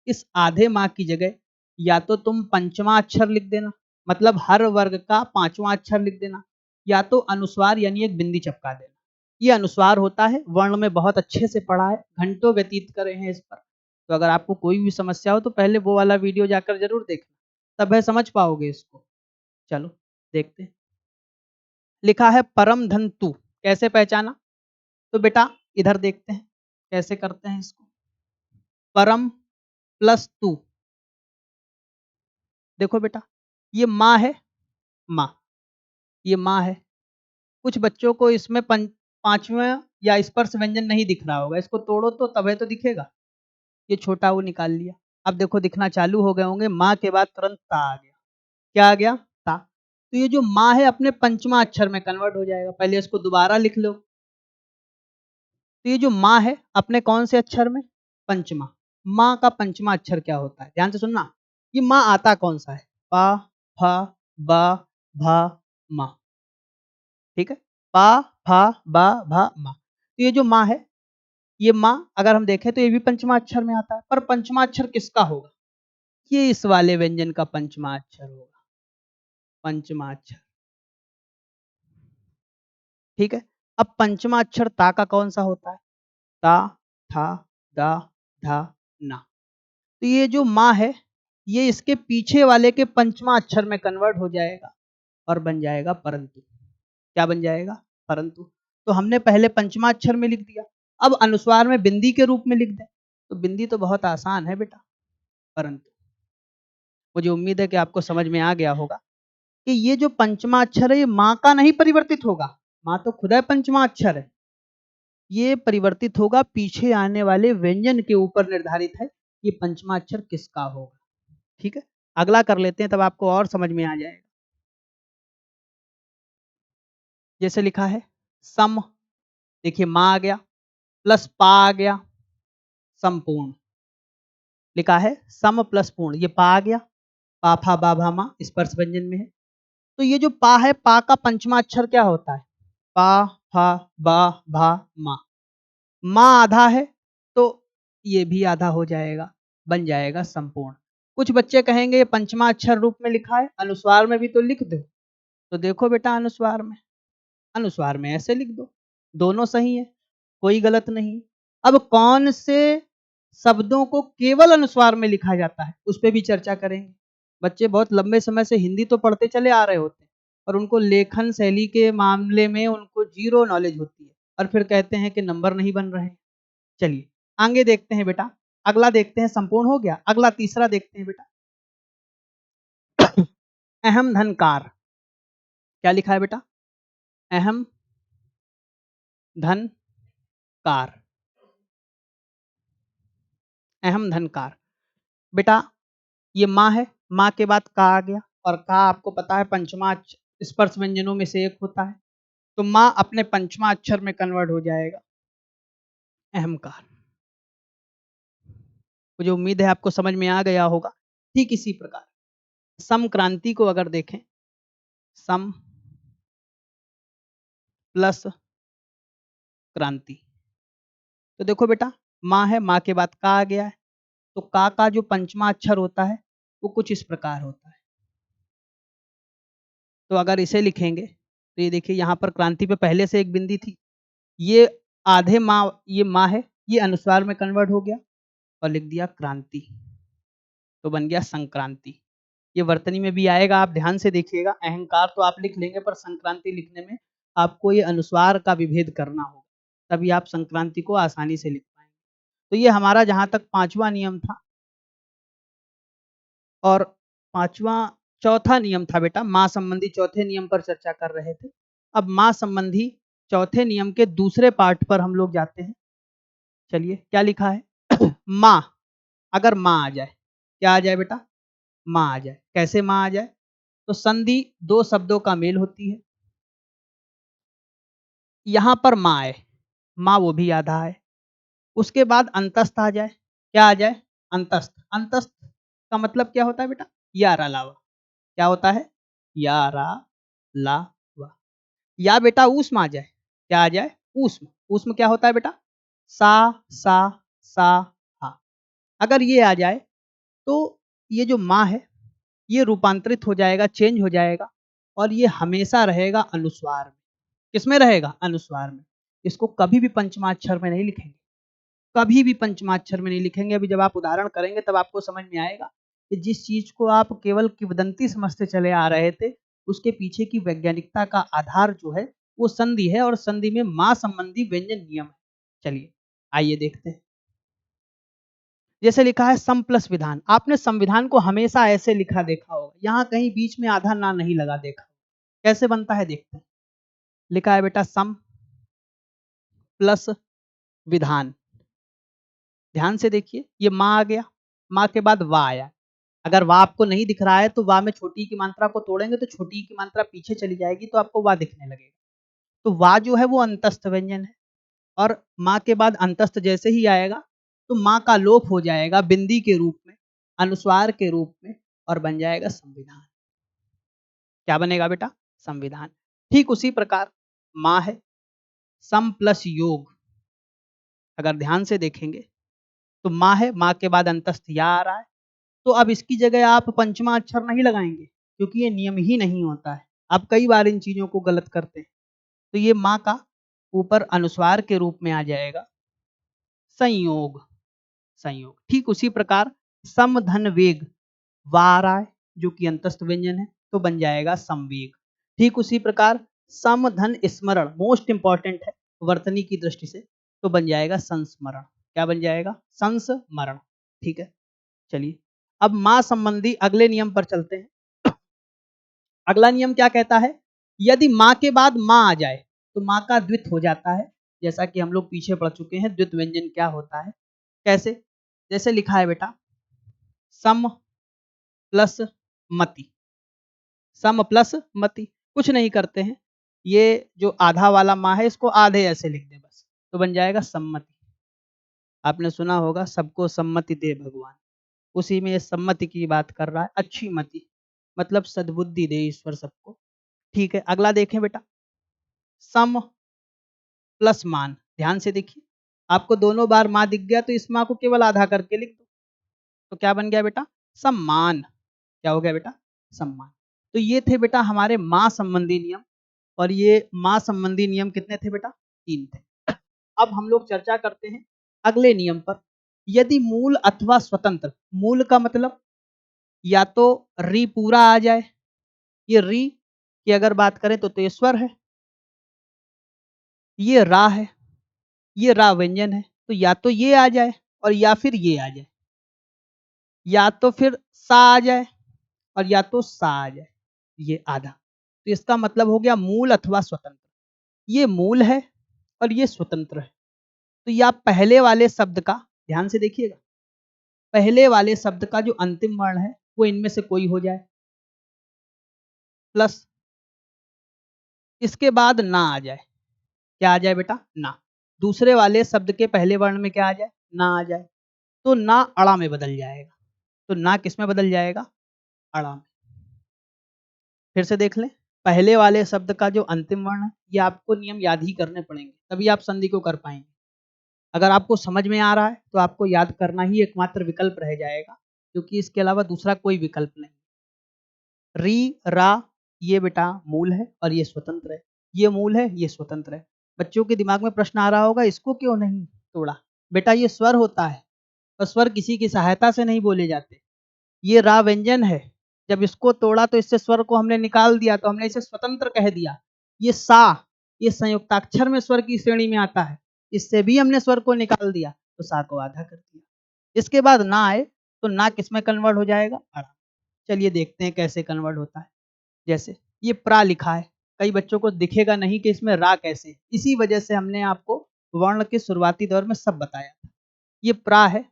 इस आधे माँ की जगह या तो तुम पंचमा अक्षर लिख देना, मतलब हर वर्ग का 5वां अक्षर लिख देना, या तो अनुस्वार यानी एक बिंदी चपका देना। ये अनुस्वार होता है, वर्ण में बहुत अच्छे से पढ़ा है, घंटों व्यतीत करे हैं इस पर। तो अगर आपको कोई भी समस्या हो तो पहले वो वाला वीडियो जाकर जरूर देखना, तब है समझ पाओगे इसको। चलो देखते हैं। लिखा है परम धन तू, कैसे पहचाना? तो बेटा इधर देखते हैं कैसे करते हैं इसको। परम प्लस तू, देखो बेटा ये माँ है, माँ, ये माँ है। कुछ बच्चों को इसमें 5वां या स्पर्श व्यंजन नहीं दिख रहा होगा, इसको तोड़ो तो तभी तो दिखेगा। ये छोटा वो निकाल लिया, अब देखो दिखना चालू हो गए होंगे, माँ के बाद तुरंत ता आ गया। क्या आ गया? ता। तो ये जो माँ है अपने पंचमा अक्षर में कन्वर्ट हो जाएगा, पहले इसको दोबारा लिख लो। तो ये जो माँ है अपने कौन से अक्षर में? पंचमा। माँ का पंचमा अक्षर क्या होता है? ध्यान से सुनना, ये माँ आता कौन सा है? पा, फा, बा, भा, मा। ठीक है, पा, फा, बा, भा, मा। तो ये जो माँ है, ये माँ अगर हम देखें तो ये भी पंचमा अक्षर में आता है, पर पंचमा अक्षर किसका होगा? ये इस वाले व्यंजन का पंचमा अक्षर होगा, पंचमा अक्षर। ठीक है, अब पंचमा अक्षर ता का कौन सा होता है? ता, था, दा, धा, ना। तो ये जो माँ है, ये इसके पीछे वाले के पंचमा अक्षर में कन्वर्ट हो जाएगा और बन जाएगा परंतु। क्या बन जाएगा? परंतु। तो हमने पहले पंचमा अक्षर में लिख दिया, अब अनुस्वार में बिंदी के रूप में लिख दें, तो बिंदी तो बहुत आसान है बेटा, परंतु। मुझे उम्मीद है कि आपको समझ में आ गया होगा कि ये जो पंचमा अक्षर है ये माँ का नहीं परिवर्तित होगा, माँ तो खुदा पंचमा अक्षर है, ये परिवर्तित होगा पीछे आने वाले व्यंजन के ऊपर निर्धारित है ये पंचमा अक्षर किसका होगा। ठीक है, अगला कर लेते हैं, तब आपको और समझ में आ जाएगा। जैसे लिखा है सम, देखिए माँ आ गया, प्लस पा आ गया, संपूर्ण। लिखा है सम प्लस पूर्ण, ये पा आ गया, पा फा बा भा मा स्पर्श व्यंजन में है। तो ये जो पा है, पा का पंचमा अक्षर क्या होता है? पा, फा, बा, भा, मा। मा आधा है तो ये भी आधा हो जाएगा, बन जाएगा संपूर्ण। कुछ बच्चे कहेंगे ये पंचमा अक्षर रूप में लिखा है, अनुस्वार में भी तो लिख दो। तो देखो बेटा अनुस्वार में, अनुस्वार में ऐसे लिख दो, दोनों सही है, कोई गलत नहीं। अब कौन से शब्दों को केवल अनुस्वार में लिखा जाता है उस पर भी चर्चा करेंगे। बच्चे बहुत लंबे समय से हिंदी तो पढ़ते चले आ रहे होते हैं और उनको लेखन शैली के मामले में उनको जीरो नॉलेज होती है और फिर कहते हैं कि नंबर नहीं बन रहे हैं। चलिए आगे देखते हैं बेटा, अगला देखते हैं, संपूर्ण हो गया। अगला तीसरा देखते हैं बेटा, अहम धनकार। क्या लिखा है बेटा? अहम धनकार। अहम धनकार बेटा, ये माँ है, माँ के बाद का आ गया और का आपको पता है पंचमा स्पर्श व्यंजनों में से एक होता है, तो माँ अपने पंचमा अक्षर में कन्वर्ट हो जाएगा अहमकार। मुझे उम्मीद है आपको समझ में आ गया होगा। ठीक इसी प्रकार समक्रांति को अगर देखें, सम प्लस क्रांति, तो देखो बेटा माँ है, माँ के बाद का आ गया है, तो का जो पंचमा अक्षर होता है वो कुछ इस प्रकार होता है। तो अगर इसे लिखेंगे तो ये देखिए यहाँ पर क्रांति पे पहले से एक बिंदी थी, ये आधे माँ, ये माँ है, ये अनुस्वार में कन्वर्ट हो गया और लिख दिया क्रांति, तो बन गया संक्रांति। ये वर्तनी में भी आएगा, आप ध्यान से देखिएगा। अहंकार तो आप लिख लेंगे पर संक्रांति लिखने में आपको ये अनुस्वार का विभेद करना होगा, तभी आप संक्रांति को आसानी से लिख पाएंगे। तो ये हमारा जहां तक पांचवा नियम था, और पांचवा चौथा नियम था बेटा, माँ संबंधी चौथे नियम पर चर्चा कर रहे थे। अब माँ संबंधी चौथे नियम के दूसरे पार्ट पर हम लोग जाते हैं। चलिए क्या लिखा है माँ, अगर माँ आ जाए, क्या आ जाए बेटा? माँ आ जाए। कैसे माँ आ जाए? तो संधि दो शब्दों का मेल होती है, यहां पर माँ है, माँ वो भी आधा है, उसके बाद अंतस्थ आ जाए। क्या आ जाए? अंतस्थ। अंतस्थ का मतलब क्या होता है बेटा? यारा लावा। क्या होता है? यारा लावा। या बेटा ऊष्म आ जाए। क्या आ जाए? ऊष्म। ऊष्म क्या होता है बेटा? सा सा सा हा। अगर ये आ जाए तो ये जो माँ है ये रूपांतरित हो जाएगा, चेंज हो जाएगा, और ये हमेशा रहेगा अनुस्वार में। किसमें रहेगा? अनुस्वार में। इसको कभी भी पंचमाक्षर में नहीं लिखेंगे, कभी भी पंचमाक्षर में नहीं लिखेंगे। अभी जब आप उदाहरण करेंगे तब आपको समझ में आएगा कि जिस चीज को आप केवल किंवदंती समझते चले आ रहे थे, उसके पीछे की वैज्ञानिकता का आधार जो है वो संधि है, और संधि में माँ संबंधी व्यंजन नियम है। चलिए आइए देखते हैं। जैसे लिखा है सम प्लस विधान, आपने संविधान को हमेशा ऐसे लिखा देखा होगा, यहाँ कहीं बीच में आधा ना नहीं लगा देखा। कैसे बनता है देखते हैं। लिखा है बेटा सम प्लस विधान। ध्यान से देखिए, ये माँ आ गया, माँ के बाद वाह आया। अगर वाह आपको नहीं दिख रहा है तो वाह में छोटी की मात्रा को तोड़ेंगे तो छोटी की मात्रा पीछे चली जाएगी, तो आपको वाह दिखने लगेगा। तो वाह जो है वो अंतस्थ व्यंजन है, और माँ के बाद अंतस्थ जैसे ही आएगा तो माँ का लोप हो जाएगा बिंदी के रूप में, अनुस्वार के रूप में, और बन जाएगा संविधान। क्या बनेगा बेटा? संविधान। ठीक उसी प्रकार माँ है, सम प्लस योग। अगर ध्यान से देखेंगे तो माँ है, माँ के बाद अंतस्थ या आ रहा है, तो अब इसकी जगह आप पंचमा अक्षर नहीं लगाएंगे क्योंकि ये नियम ही नहीं होता है। आप कई बार इन चीजों को गलत करते हैं। तो ये माँ का ऊपर अनुस्वार के रूप में आ जाएगा संयोग। संयोग। ठीक उसी प्रकार सम धन वेग, वा आ रहा है जो कि अंतस्थ व्यंजन है, तो बन जाएगा संवेग। ठीक उसी प्रकार सम धन स्मरण, मोस्ट इंपॉर्टेंट है वर्तनी की दृष्टि से, तो बन जाएगा संस्मरण। क्या बन जाएगा? संस्मरण। ठीक है। चलिए अब माँ संबंधी अगले नियम पर चलते हैं। अगला नियम क्या कहता है? यदि माँ के बाद माँ आ जाए तो माँ का द्वित हो जाता है। जैसा कि हम लोग पीछे पढ़ चुके हैं द्वित व्यंजन क्या होता है। कैसे? जैसे लिखा है बेटा सम प्लस मति। सम प्लस मति, कुछ नहीं करते हैं, ये जो आधा वाला माँ है इसको आधे ऐसे लिख दे बस, तो बन जाएगा सम्मति। आपने सुना होगा सबको सम्मति दे भगवान, उसी में ये सम्मति की बात कर रहा है। अच्छी मति मतलब सद्बुद्धि दे ईश्वर सबको। ठीक है। अगला देखें बेटा, सम प्लस मान। ध्यान से देखिए, आपको दोनों बार माँ दिख गया तो इस माँ को केवल आधा करके लिख दो, तो क्या बन गया बेटा? सम्मान। क्या हो गया बेटा? सम्मान। तो ये थे बेटा हमारे माँ संबंधी नियम, और ये माँ संबंधी नियम कितने थे बेटा? 3 थे। अब हम लोग चर्चा करते हैं अगले नियम पर। यदि मूल अथवा स्वतंत्र, मूल का मतलब या तो री पूरा आ जाए, ये री की अगर बात करें तो ये स्वर है, ये रा है, ये रा व्यंजन है, तो या तो ये आ जाए और या फिर ये आ जाए, या तो फिर सा आ जाए और या तो सा आ जाए, ये आधा। तो इसका मतलब हो गया मूल अथवा स्वतंत्र। ये मूल है और ये स्वतंत्र है। तो या पहले वाले शब्द का, ध्यान से देखिएगा, पहले वाले शब्द का जो अंतिम वर्ण है वो इनमें से कोई हो जाए, प्लस इसके बाद ना आ जाए। क्या आ जाए बेटा? ना। दूसरे वाले शब्द के पहले वर्ण में क्या आ जाए? ना आ जाए। तो ना अड़ा में बदल जाएगा। तो ना किस में बदल जाएगा? अड़ा में। फिर से देख लें, पहले वाले शब्द का जो अंतिम वर्ण है, ये आपको नियम याद ही करने पड़ेंगे, तभी आप संधि को कर पाएंगे। अगर आपको समझ में आ रहा है तो आपको याद करना ही एकमात्र विकल्प रह जाएगा, क्योंकि इसके अलावा दूसरा कोई विकल्प नहीं। री रा ये बेटा मूल है और ये स्वतंत्र है, ये मूल है, ये स्वतंत्र है। बच्चों के दिमाग में प्रश्न आ रहा होगा, इसको क्यों नहीं तोड़ा? बेटा ये स्वर होता है और स्वर किसी की सहायता से नहीं बोले जाते। ये रा व्यंजन है, जब इसको तोड़ा तो इससे स्वर को हमने निकाल दिया, तो हमने इसे स्वतंत्र कह दिया। ये सा, ये संयुक्ताक्षर में स्वर की श्रेणी में आता है, इससे भी हमने स्वर को निकाल दिया, तो सा को आधा कर दिया। इसके बाद ना आए तो ना किस में कन्वर्ट हो जाएगा? अड़ा। चलिए देखते हैं कैसे कन्वर्ट होता है। जैसे ये प्रा लिखा है, कई बच्चों को दिखेगा नहीं कि इसमें रा कैसे है। इसी वजह से हमने आपको वर्ण के शुरुआती दौर में सब बताया था। ये प्रा है,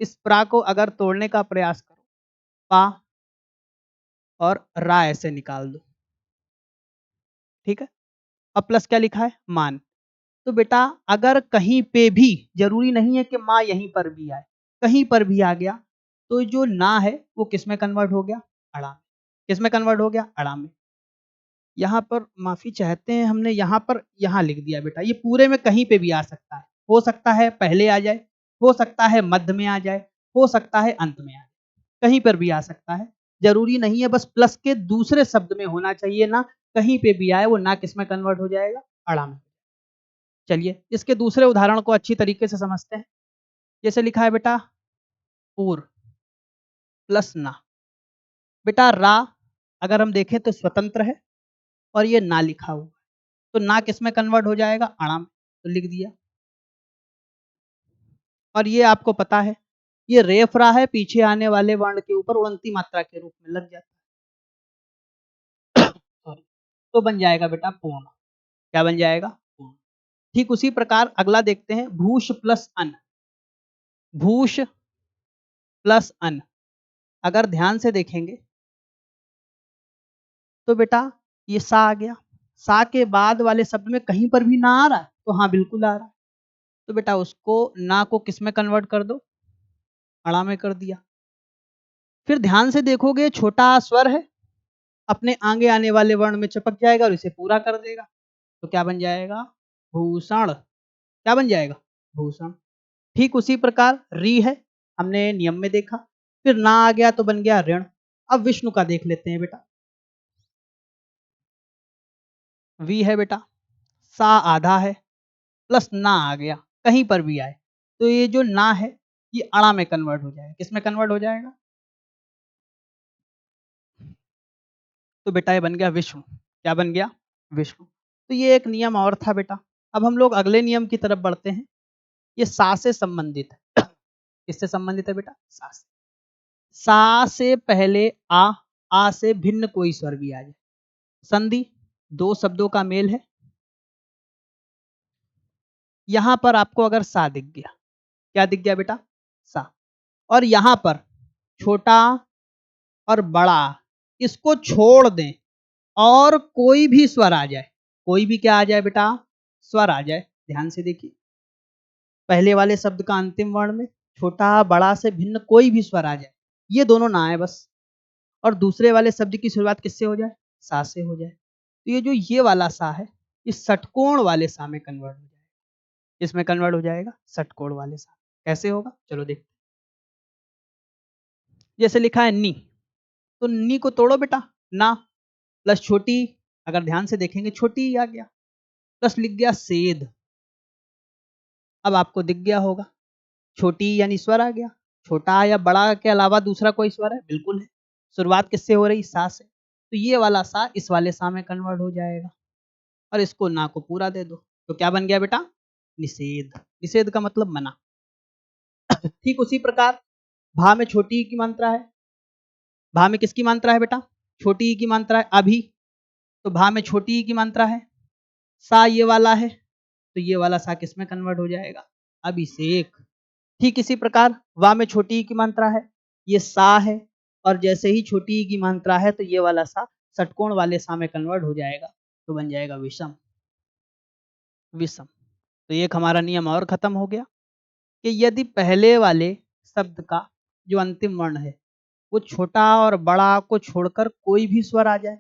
इस प्रा को अगर तोड़ने का प्रयास करो, पा और रा ऐसे निकाल दो, ठीक है। अब प्लस क्या लिखा है? मान। तो बेटा अगर कहीं पे भी, जरूरी नहीं है कि माँ यहीं पर भी आए, कहीं पर भी आ गया, तो जो ना है वो किस में कन्वर्ट हो गया? अड़ा में। किस में कन्वर्ट हो गया? अड़ा में। यहाँ पर माफी चाहते हैं, हमने यहाँ पर यहाँ लिख दिया बेटा, ये पूरे में कहीं पे भी आ सकता है। हो सकता है पहले आ जाए, हो सकता है मध्य में आ जाए, हो सकता है अंत में आ जाए, कहीं पर भी आ सकता है। जरूरी नहीं है बस प्लस के दूसरे शब्द में होना चाहिए ना, कहीं पे भी आए वो ना किस में कन्वर्ट हो जाएगा? अड़ा में। चलिए इसके दूसरे उदाहरण को अच्छी तरीके से समझते हैं। जैसे लिखा है बेटा पूर्व प्लस ना। बेटा रा अगर हम देखें तो स्वतंत्र है और ये ना लिखा हुआ है, तो ना किस में कन्वर्ट हो जाएगा? अड़ा में। तो लिख दिया। और ये आपको पता है, ये रेफ रा है, पीछे आने वाले वर्ण के ऊपर उड़ंती मात्रा के रूप में लग जाता है। सॉरी। तो बन जाएगा बेटा पूर्ण। क्या बन जाएगा? पूर्ण। ठीक उसी प्रकार अगला देखते हैं, भूष प्लस अन। भूष प्लस अन, अगर ध्यान से देखेंगे तो बेटा ये सा आ गया, सा के बाद वाले शब्द में कहीं पर भी ना आ रहा है? तो हाँ बिल्कुल आ रहा है। तो बेटा उसको ना को किस में कन्वर्ट कर दो? अड़ा में कर दिया। फिर ध्यान से देखोगे छोटा स्वर है, अपने आगे आने वाले वर्ण में चिपक जाएगा और इसे पूरा कर देगा। तो क्या बन जाएगा? भूषण। क्या बन जाएगा? भूषण। ठीक उसी प्रकार री है, हमने नियम में देखा, फिर ना आ गया तो बन गया ऋण। अब विष्णु का देख लेते हैं बेटा। वी है बेटा, सा आधा है, प्लस ना आ गया, कहीं पर भी आए, तो ये जो ना है ये अड़ा में कन्वर्ट हो जाएगा। किस में कन्वर्ट हो जाएगा? तो बेटा ये बन गया विष्णु। क्या बन गया? विष्णु। तो ये एक नियम और था बेटा। अब हम लोग अगले नियम की तरफ बढ़ते हैं। ये सा से संबंधित है। किससे संबंधित है बेटा? सा से। सा से पहले आ से भिन्न कोई स्वर भी आ जाए, संधि, दो शब्दों का मेल है। यहां पर आपको अगर सा दिख गया, क्या दिख गया बेटा? सा। और यहां पर छोटा और बड़ा, इसको छोड़ दें और कोई भी स्वर आ जाए, कोई भी क्या आ जाए बेटा? स्वर आ जाए। ध्यान से देखिए, पहले वाले शब्द का अंतिम वर्ण में छोटा बड़ा से भिन्न कोई भी स्वर आ जाए, ये दोनों ना आए बस, और दूसरे वाले शब्द की शुरुआत किससे हो जाए? सा से हो जाए, तो ये जो ये वाला सा है, इस षटकोण वाले सा में कन्वर्ट हो जाएगा। इसमें कन्वर्ट हो जाएगा षटकोण वाले सा। कैसे होगा? चलो देखते हैं। जैसे लिखा है नी, तो नी को तोड़ो बेटा, ना प्लस छोटी, अगर ध्यान से देखेंगे छोटी ही आ गया, प्लस लिख गया सेध। अब आपको दिख गया होगा, छोटी यानी स्वर आ गया। छोटा या बड़ा के अलावा दूसरा कोई स्वर है? बिल्कुल है। शुरुआत किससे हो रही, सा से, तो ये वाला सा इस वाले सा में कन्वर्ट हो जाएगा और इसको ना को पूरा दे दो, तो क्या बन गया बेटा, निषेध। निषेध का मतलब मना। ठीक उसी प्रकार भा में छोटी ई की मात्रा है, भा में किसकी मात्रा है बेटा, छोटी ई की मात्रा है, अभी, तो भा में छोटी ई की मात्रा है, सा ये वाला है, तो ये वाला सा किस में कन्वर्ट हो जाएगा, अभिषेक। ठीक इसी प्रकार वा में छोटी ई की मात्रा है, ये सा है, और जैसे ही छोटी ई की मात्रा है तो ये वाला सा षटकोण वाले सा में कन्वर्ट हो जाएगा, तो बन जाएगा विषम। विषम। तो एक हमारा नियम और खत्म हो गया कि यदि पहले वाले शब्द का जो अंतिम वर्ण है वो छोटा और बड़ा को छोड़कर कोई भी स्वर आ जाए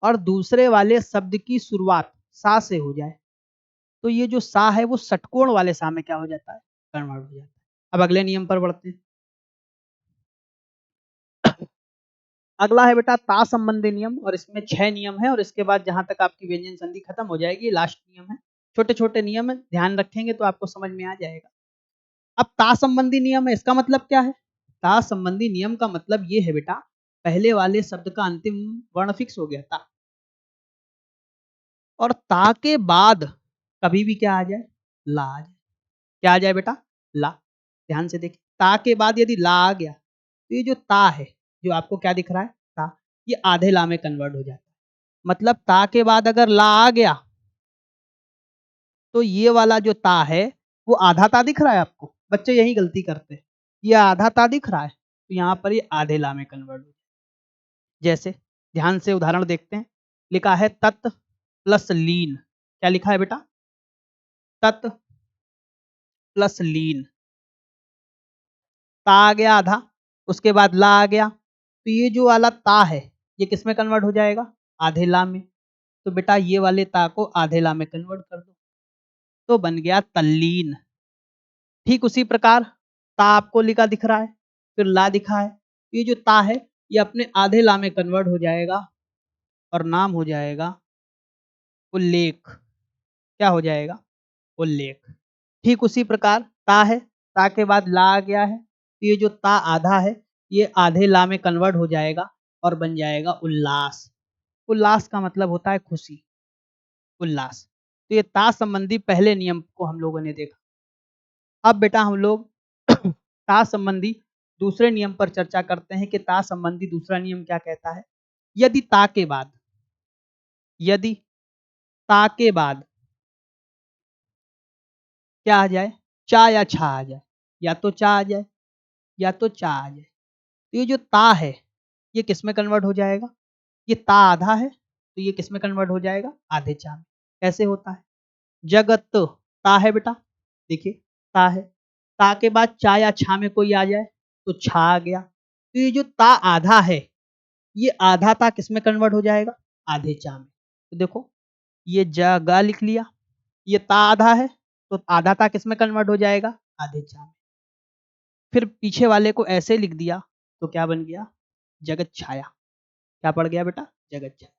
और दूसरे वाले शब्द की शुरुआत सा से हो जाए, तो ये जो सा है वो षटकोण वाले सा में क्या हो जाता है, कन्वर्ट हो जाता है। अब अगले नियम पर बढ़ते हैं। अगला है बेटा ता संबंधी नियम, और इसमें 6 नियम है, और इसके बाद जहां तक आपकी व्यंजन संधि खत्म हो जाएगी, लास्ट नियम है। छोटे छोटे नियम है, ध्यान रखेंगे तो आपको समझ में आ जाएगा। अब ता संबंधी नियम है, इसका मतलब क्या है, ता संबंधी नियम का मतलब ये है बेटा, पहले वाले शब्द का अंतिम वर्ण फिक्स हो गया ता, और ता के बाद कभी भी क्या आ जाए, ला आ जाए। क्या आ जाए बेटा, ला। ध्यान से देखिए, ता के बाद यदि ला आ गया तो ये जो ता है, जो आपको क्या दिख रहा है ता, ये आधे ला में कन्वर्ट हो जाता है। मतलब ता के बाद अगर ला आ गया तो ये वाला जो ता है वो आधा ता दिख रहा है आपको, बच्चे यही गलती करते हैं, ये आधा ता दिख रहा है तो यहाँ पर ये आधे ला में कन्वर्ट हो जाए। जैसे ध्यान से उदाहरण देखते हैं, लिखा है तत् प्लस लीन, क्या लिखा है बेटा, तत् प्लस लीन, ता आ गया आधा, उसके बाद ला आ गया, तो ये जो वाला ता है ये किस में कन्वर्ट हो जाएगा, आधे ला में, तो बेटा ये वाले ता को आधे ला में कन्वर्ट कर दो, तो बन गया तल्लीन। ठीक उसी प्रकार ता आपको लिखा दिख रहा है, फिर ला दिखा है, ये जो ता है ये अपने आधे ला में कन्वर्ट हो जाएगा और नाम हो जाएगा उल्लेख। क्या हो जाएगा, उल्लेख। ठीक उसी प्रकार ता है, ता के बाद ला आ गया है, तो ये जो ता आधा है ये आधे ला में कन्वर्ट हो जाएगा और बन जाएगा उल्लास। उल्लास का मतलब होता है खुशी, उल्लास। तो ये ता संबंधी पहले नियम को हम लोगों ने देखा। अब बेटा हम लोग ता संबंधी दूसरे नियम पर चर्चा करते हैं कि ता संबंधी दूसरा नियम क्या कहता है। यदि ता के बाद, यदि ता के बाद क्या आ जाए, चा या छा आ जाए, या तो चा आ जाए या तो चा आ जाए, तो ये जो ता है ये किस में कन्वर्ट हो जाएगा, ये ता आधा है तो ये किस में कन्वर्ट हो जाएगा, आधे चा में। कैसे होता है, जगत ता है बेटा, देखिए ता है, ता के बाद चा या छा में कोई आ जाए तो छा आ गया, तो ये जो ता आधा है ये आधा ता किस में कन्वर्ट हो जाएगा, आधे चा में। तो देखो ये जगह लिख लिया, ये ता आधा है तो आधा ता किस में कन्वर्ट हो जाएगा, आधे चा में। फिर पीछे वाले को ऐसे लिख दिया तो क्या बन गया, जगत छाया। क्या पड़ गया बेटा, जगत छाया।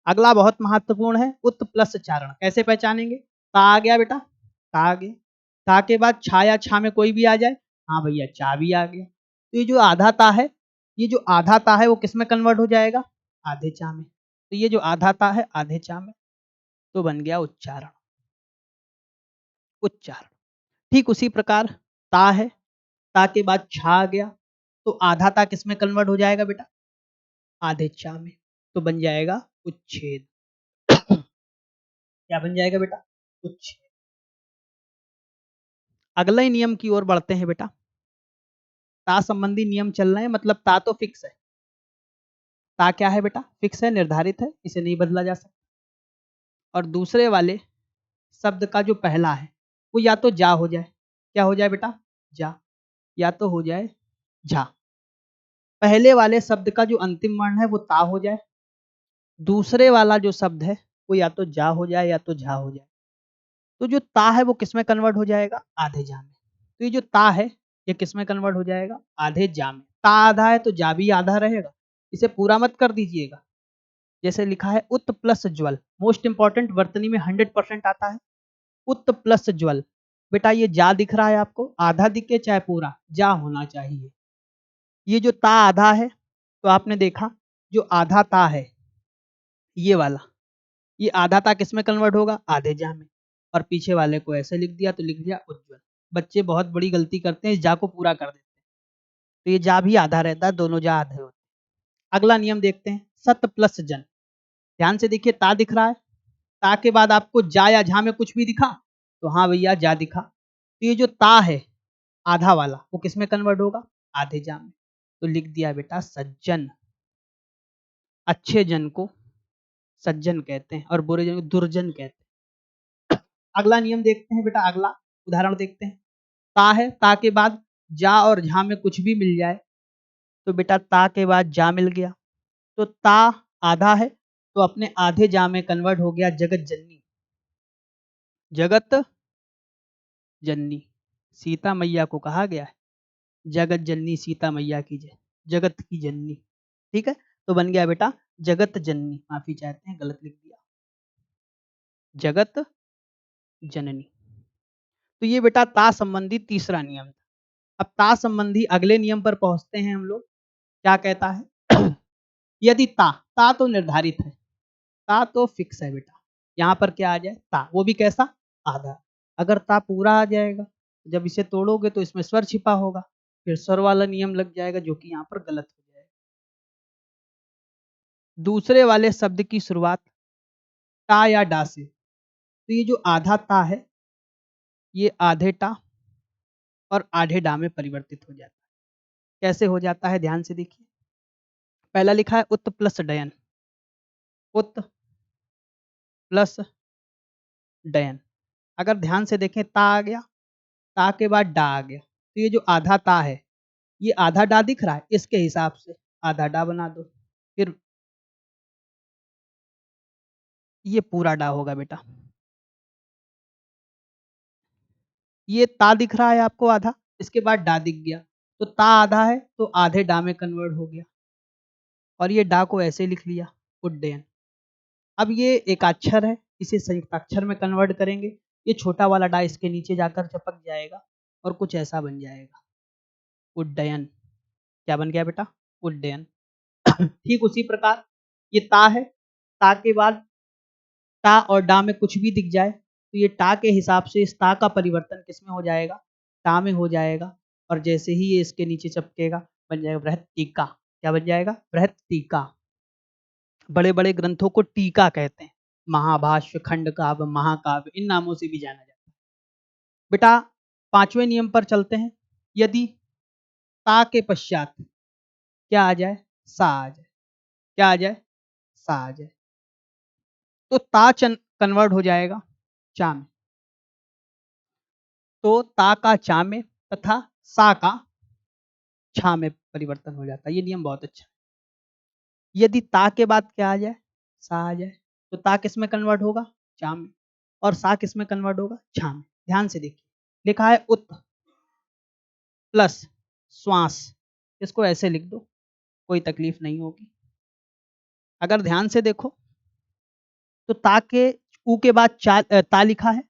अगला बहुत महत्वपूर्ण है, उत प्लस चारण। कैसे पहचानेंगे, ता आ गया बेटा, ता आ गया, ता के बाद छा या छा में कोई भी आ जाए, हाँ भैया चा भी आ गया, तो ये जो आधा ता है, ये जो आधा ता है वो किस में कन्वर्ट हो जाएगा, आधे चा में। तो ये जो आधा ता है आधे चा में, तो बन गया उच्चारण। उच्चारण। ठीक उसी प्रकार ता है, ता के बाद छा आ गया तो आधा ता किस में कन्वर्ट हो जाएगा बेटा, आधे चा में, तो बन जाएगा उच्छेद। क्या बन जाएगा बेटा, उच्छेद। अगले नियम की ओर बढ़ते हैं बेटा। ता संबंधी नियम चल रहे हैं, मतलब ता तो फिक्स है, ता क्या है बेटा, फिक्स है, निर्धारित है, इसे नहीं बदला जा सकता। और दूसरे वाले शब्द का जो पहला है वो या तो जा हो जाए, क्या हो जाए बेटा, जा, या तो हो जाए झा। पहले वाले शब्द का जो अंतिम वर्ण है वो ता हो जाए, दूसरे वाला जो शब्द है वो या तो जा हो जाए या तो झा हो जाए, तो जो ता है वो किस में कन्वर्ट हो जाएगा, आधे जा में। तो ये जो ता है ये किस में कन्वर्ट हो जाएगा, आधे जा में। ता आधा है तो जा भी आधा रहेगा, इसे पूरा मत कर दीजिएगा। जैसे लिखा है उत प्लस ज्वल, मोस्ट इंपॉर्टेंट, वर्तनी में 100% आता है। उत प्लस ज्वल, बेटा ये जा दिख रहा है आपको, आधा दिखे चाहे पूरा, जा होना चाहिए। ये जो ता आधा है तो आपने देखा जो आधा ता है ये वाला, ये आधा ता किस में कन्वर्ट होगा? आधे जा में। और पीछे वाले को ऐसे लिख दिया तो लिख दिया उज्ज्वल। बच्चे बहुत बड़ी गलती करते हैं, इस जा को पूरा कर देते हैं। तो ये जा भी आधा रहता है, दोनों जा आधे होते हैं। अगला नियम देखते हैं, सत प्लस जन। ध्यान से देखिए, ता दिख रहा है, ता के बाद आपको जा या झा में कुछ भी दिखा? तो हाँ भैया जा दिखा। तो ये जो ता है आधा वाला वो किस में कन्वर्ट होगा? आधे जा में। तो लिख दिया बेटा सज्जन। अच्छे जन को सज्जन कहते हैं और बुरे जन को दुर्जन कहते हैं। अगला नियम देखते हैं बेटा, अगला उदाहरण देखते हैं। ता है, ता के बाद जा और झा में कुछ भी मिल जाए तो बेटा ता के बाद जा मिल गया। तो ता आधा है तो अपने आधे जा में कन्वर्ट हो गया जगत जननी। जगत जननी, सीता मैया को कहा गया है जगत जननी सीता मैया की जय, जगत की जननी। ठीक है, तो बन गया बेटा जगत जननी। माफी चाहते हैं, गलत लिख दिया, जगत जननी। तो ये बेटा ता संबंधी तीसरा नियम था। अब ता संबंधी अगले नियम पर पहुंचते हैं हम लोग। क्या कहता है? यदि ता, ता तो निर्धारित है, ता तो फिक्स है बेटा। यहां पर क्या आ जाए? ता, वो भी कैसा? आधा। अगर ता पूरा आ जाएगा, जब इसे तोड़ोगे तो इसमें स्वर छिपा होगा, फिर स्वर वाला नियम लग जाएगा, जो कि यहाँ पर गलत हो जाएगा। दूसरे वाले शब्द की शुरुआत टा या डा से, तो ये जो आधा ता है ये आधे टा और आधे डा में परिवर्तित हो जाता है। कैसे हो जाता है? ध्यान से देखिए, पहला लिखा है उत प्लस डयन, उत प्लस डयन। अगर ध्यान से देखें, ता आ गया, ता के बाद डा आ गया, तो ये जो आधा ता है ये आधा डा दिख रहा है, इसके हिसाब से आधा डा बना दो। फिर ये पूरा डा होगा बेटा। ये ता दिख रहा है आपको आधा, इसके बाद डा दिख गया, तो ता आधा है तो आधे डा में कन्वर्ट हो गया। और ये डा को ऐसे लिख लिया उड्डयन। अब ये एक अक्षर है, इसे संयुक्त अक्षर में कन्वर्ट करेंगे, ये छोटा वाला डा इसके नीचे जाकर चपक जाएगा और कुछ ऐसा बन जाएगा उड्डयन। क्या बन गया बेटा? उड्डयन। ठीक उसी प्रकार ये ता है, ता के बाद टा और डा में कुछ भी दिख जाए तो ये टा के हिसाब से इस ता का परिवर्तन किस में हो जाएगा? टा में हो जाएगा। और जैसे ही ये इसके नीचे चपकेगा बन जाएगा बृहत टीका। क्या बन जाएगा? बृहत टीका। बड़े बड़े ग्रंथों को टीका कहते हैं, महाभाष्य, खंड काव्य, महाकाव्य, इन नामों से भी जाना जाता है। बेटा पांचवें नियम पर चलते हैं। यदि ता के पश्चात क्या आ जाए? सा आ जाए। क्या आ जाए? सा आ जाए तो ता कन्वर्ट हो जाएगा चा में। तो ता का चा में तथा सा का छा में परिवर्तन हो जाता है। ये नियम बहुत अच्छा है। यदि ता के बाद क्या आ जाए? सा आ जाए तो ता किस में कन्वर्ट होगा? चा में। और सा किस में कन्वर्ट होगा? छा में। ध्यान से देखिए, लिखा है उत प्लस श्वास, इसको ऐसे लिख दो, कोई तकलीफ नहीं होगी। अगर ध्यान से देखो तो ता के ऊ के बाद ता लिखा है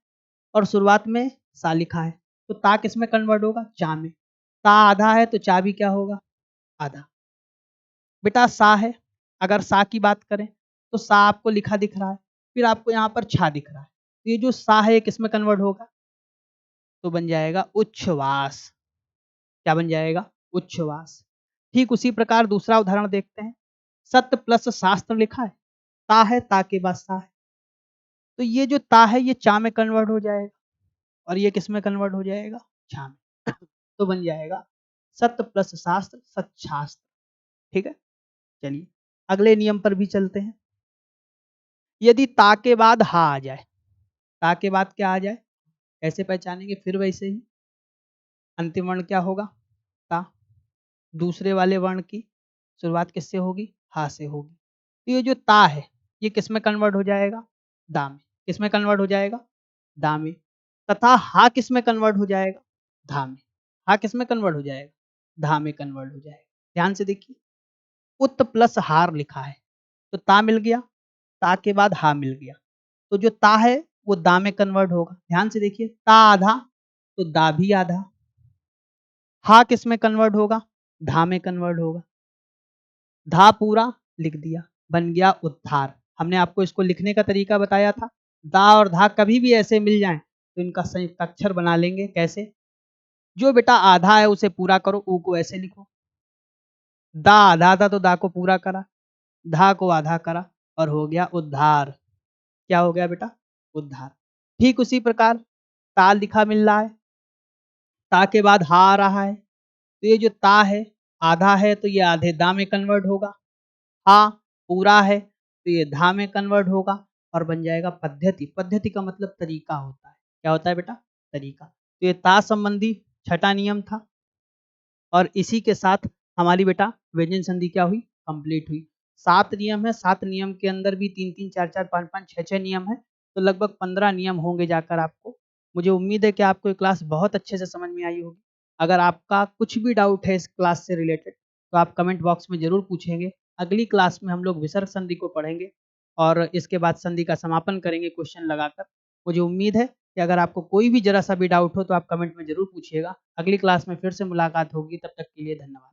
और शुरुआत में सा लिखा है, तो ता किस में कन्वर्ट होगा? चा में। ता आधा है तो चा भी क्या होगा? आधा। बेटा सा है, अगर सा की बात करें तो सा आपको लिखा दिख रहा है, फिर आपको यहाँ पर छा दिख रहा है, तो ये जो सा है किस में कन्वर्ट होगा? तो बन जाएगा उच्छ्वास। क्या बन जाएगा? उच्छ्वास। ठीक उसी प्रकार दूसरा उदाहरण देखते हैं। सत्य प्लस शास्त्र लिखा है, ता है, ता के बाद सा है, तो ये जो ता है ये चा में कन्वर्ट हो जाएगा और ये किस में कन्वर्ट हो जाएगा? छा में। तो बन जाएगा सत्य प्लस शास्त्र, सच्छास्त्र। ठीक है, चलिए अगले नियम पर भी चलते हैं। यदि ता के बाद हा आ जाए, ता के बाद क्या आ जाए? कैसे पहचानेंगे? फिर वैसे ही, अंतिम वर्ण क्या होगा? ता। दूसरे वाले वर्ण की शुरुआत किससे होगी? हा से होगी। तो ये जो ता है ये किस में कन्वर्ट हो जाएगा? दा में। किस में कन्वर्ट हो जाएगा? दा में। तथा हा किस में कन्वर्ट हो जाएगा? धा में। हा किस में कन्वर्ट हो जाएगा? धा में कन्वर्ट हो जाएगा। ध्यान से देखिए, उत प्लस हार लिखा है, तो ता मिल गया, ता के बाद हा मिल गया, तो जो ता है वो दा में कन्वर्ट होगा। ध्यान से देखिए, ता आधा तो दा भी आधा। हा किस में कन्वर्ट होगा? धा में कन्वर्ट होगा। धा पूरा लिख दिया, बन गया उद्धार। हमने आपको इसको लिखने का तरीका बताया था। दा और धा कभी भी ऐसे मिल जाएं तो इनका संयुक्त अक्षर बना लेंगे। कैसे? जो बेटा आधा है उसे पूरा करो, ऊ को ऐसे लिखो। दा आधा था तो दा को पूरा करा, धा को आधा करा और हो गया उद्धार। क्या हो गया बेटा? उद्धार। ठीक उसी प्रकार ता लिखा मिल रहा है, ता के बाद हा आ रहा है, तो ये जो ता है आधा है तो ये आधे दा में कन्वर्ट होगा। हा पूरा है तो ये धा में कन्वर्ट होगा और बन जाएगा पद्धति। पद्धति का मतलब तरीका होता है। क्या होता है बेटा? तरीका। तो ये ता संबंधी छठा नियम था और इसी के साथ हमारी बेटा व्यंजन संधि क्या हुई? कंप्लीट हुई। 7 नियम है, 7 नियम के अंदर भी 3-3, 4-4, 5-5, 6-6 नियम है, तो लगभग 15 नियम होंगे जाकर आपको। मुझे उम्मीद है कि आपको ये क्लास बहुत अच्छे से समझ में आई होगी। अगर आपका कुछ भी डाउट है इस क्लास से रिलेटेड तो आप कमेंट बॉक्स में ज़रूर पूछेंगे। अगली क्लास में हम लोग विसर्ग संधि को पढ़ेंगे और इसके बाद संधि का समापन करेंगे क्वेश्चन लगाकर। मुझे उम्मीद है कि अगर आपको कोई भी ज़रा सा भी डाउट हो तो आप कमेंट में ज़रूर पूछिएगा। अगली क्लास में फिर से मुलाकात होगी, तब तक के लिए धन्यवाद।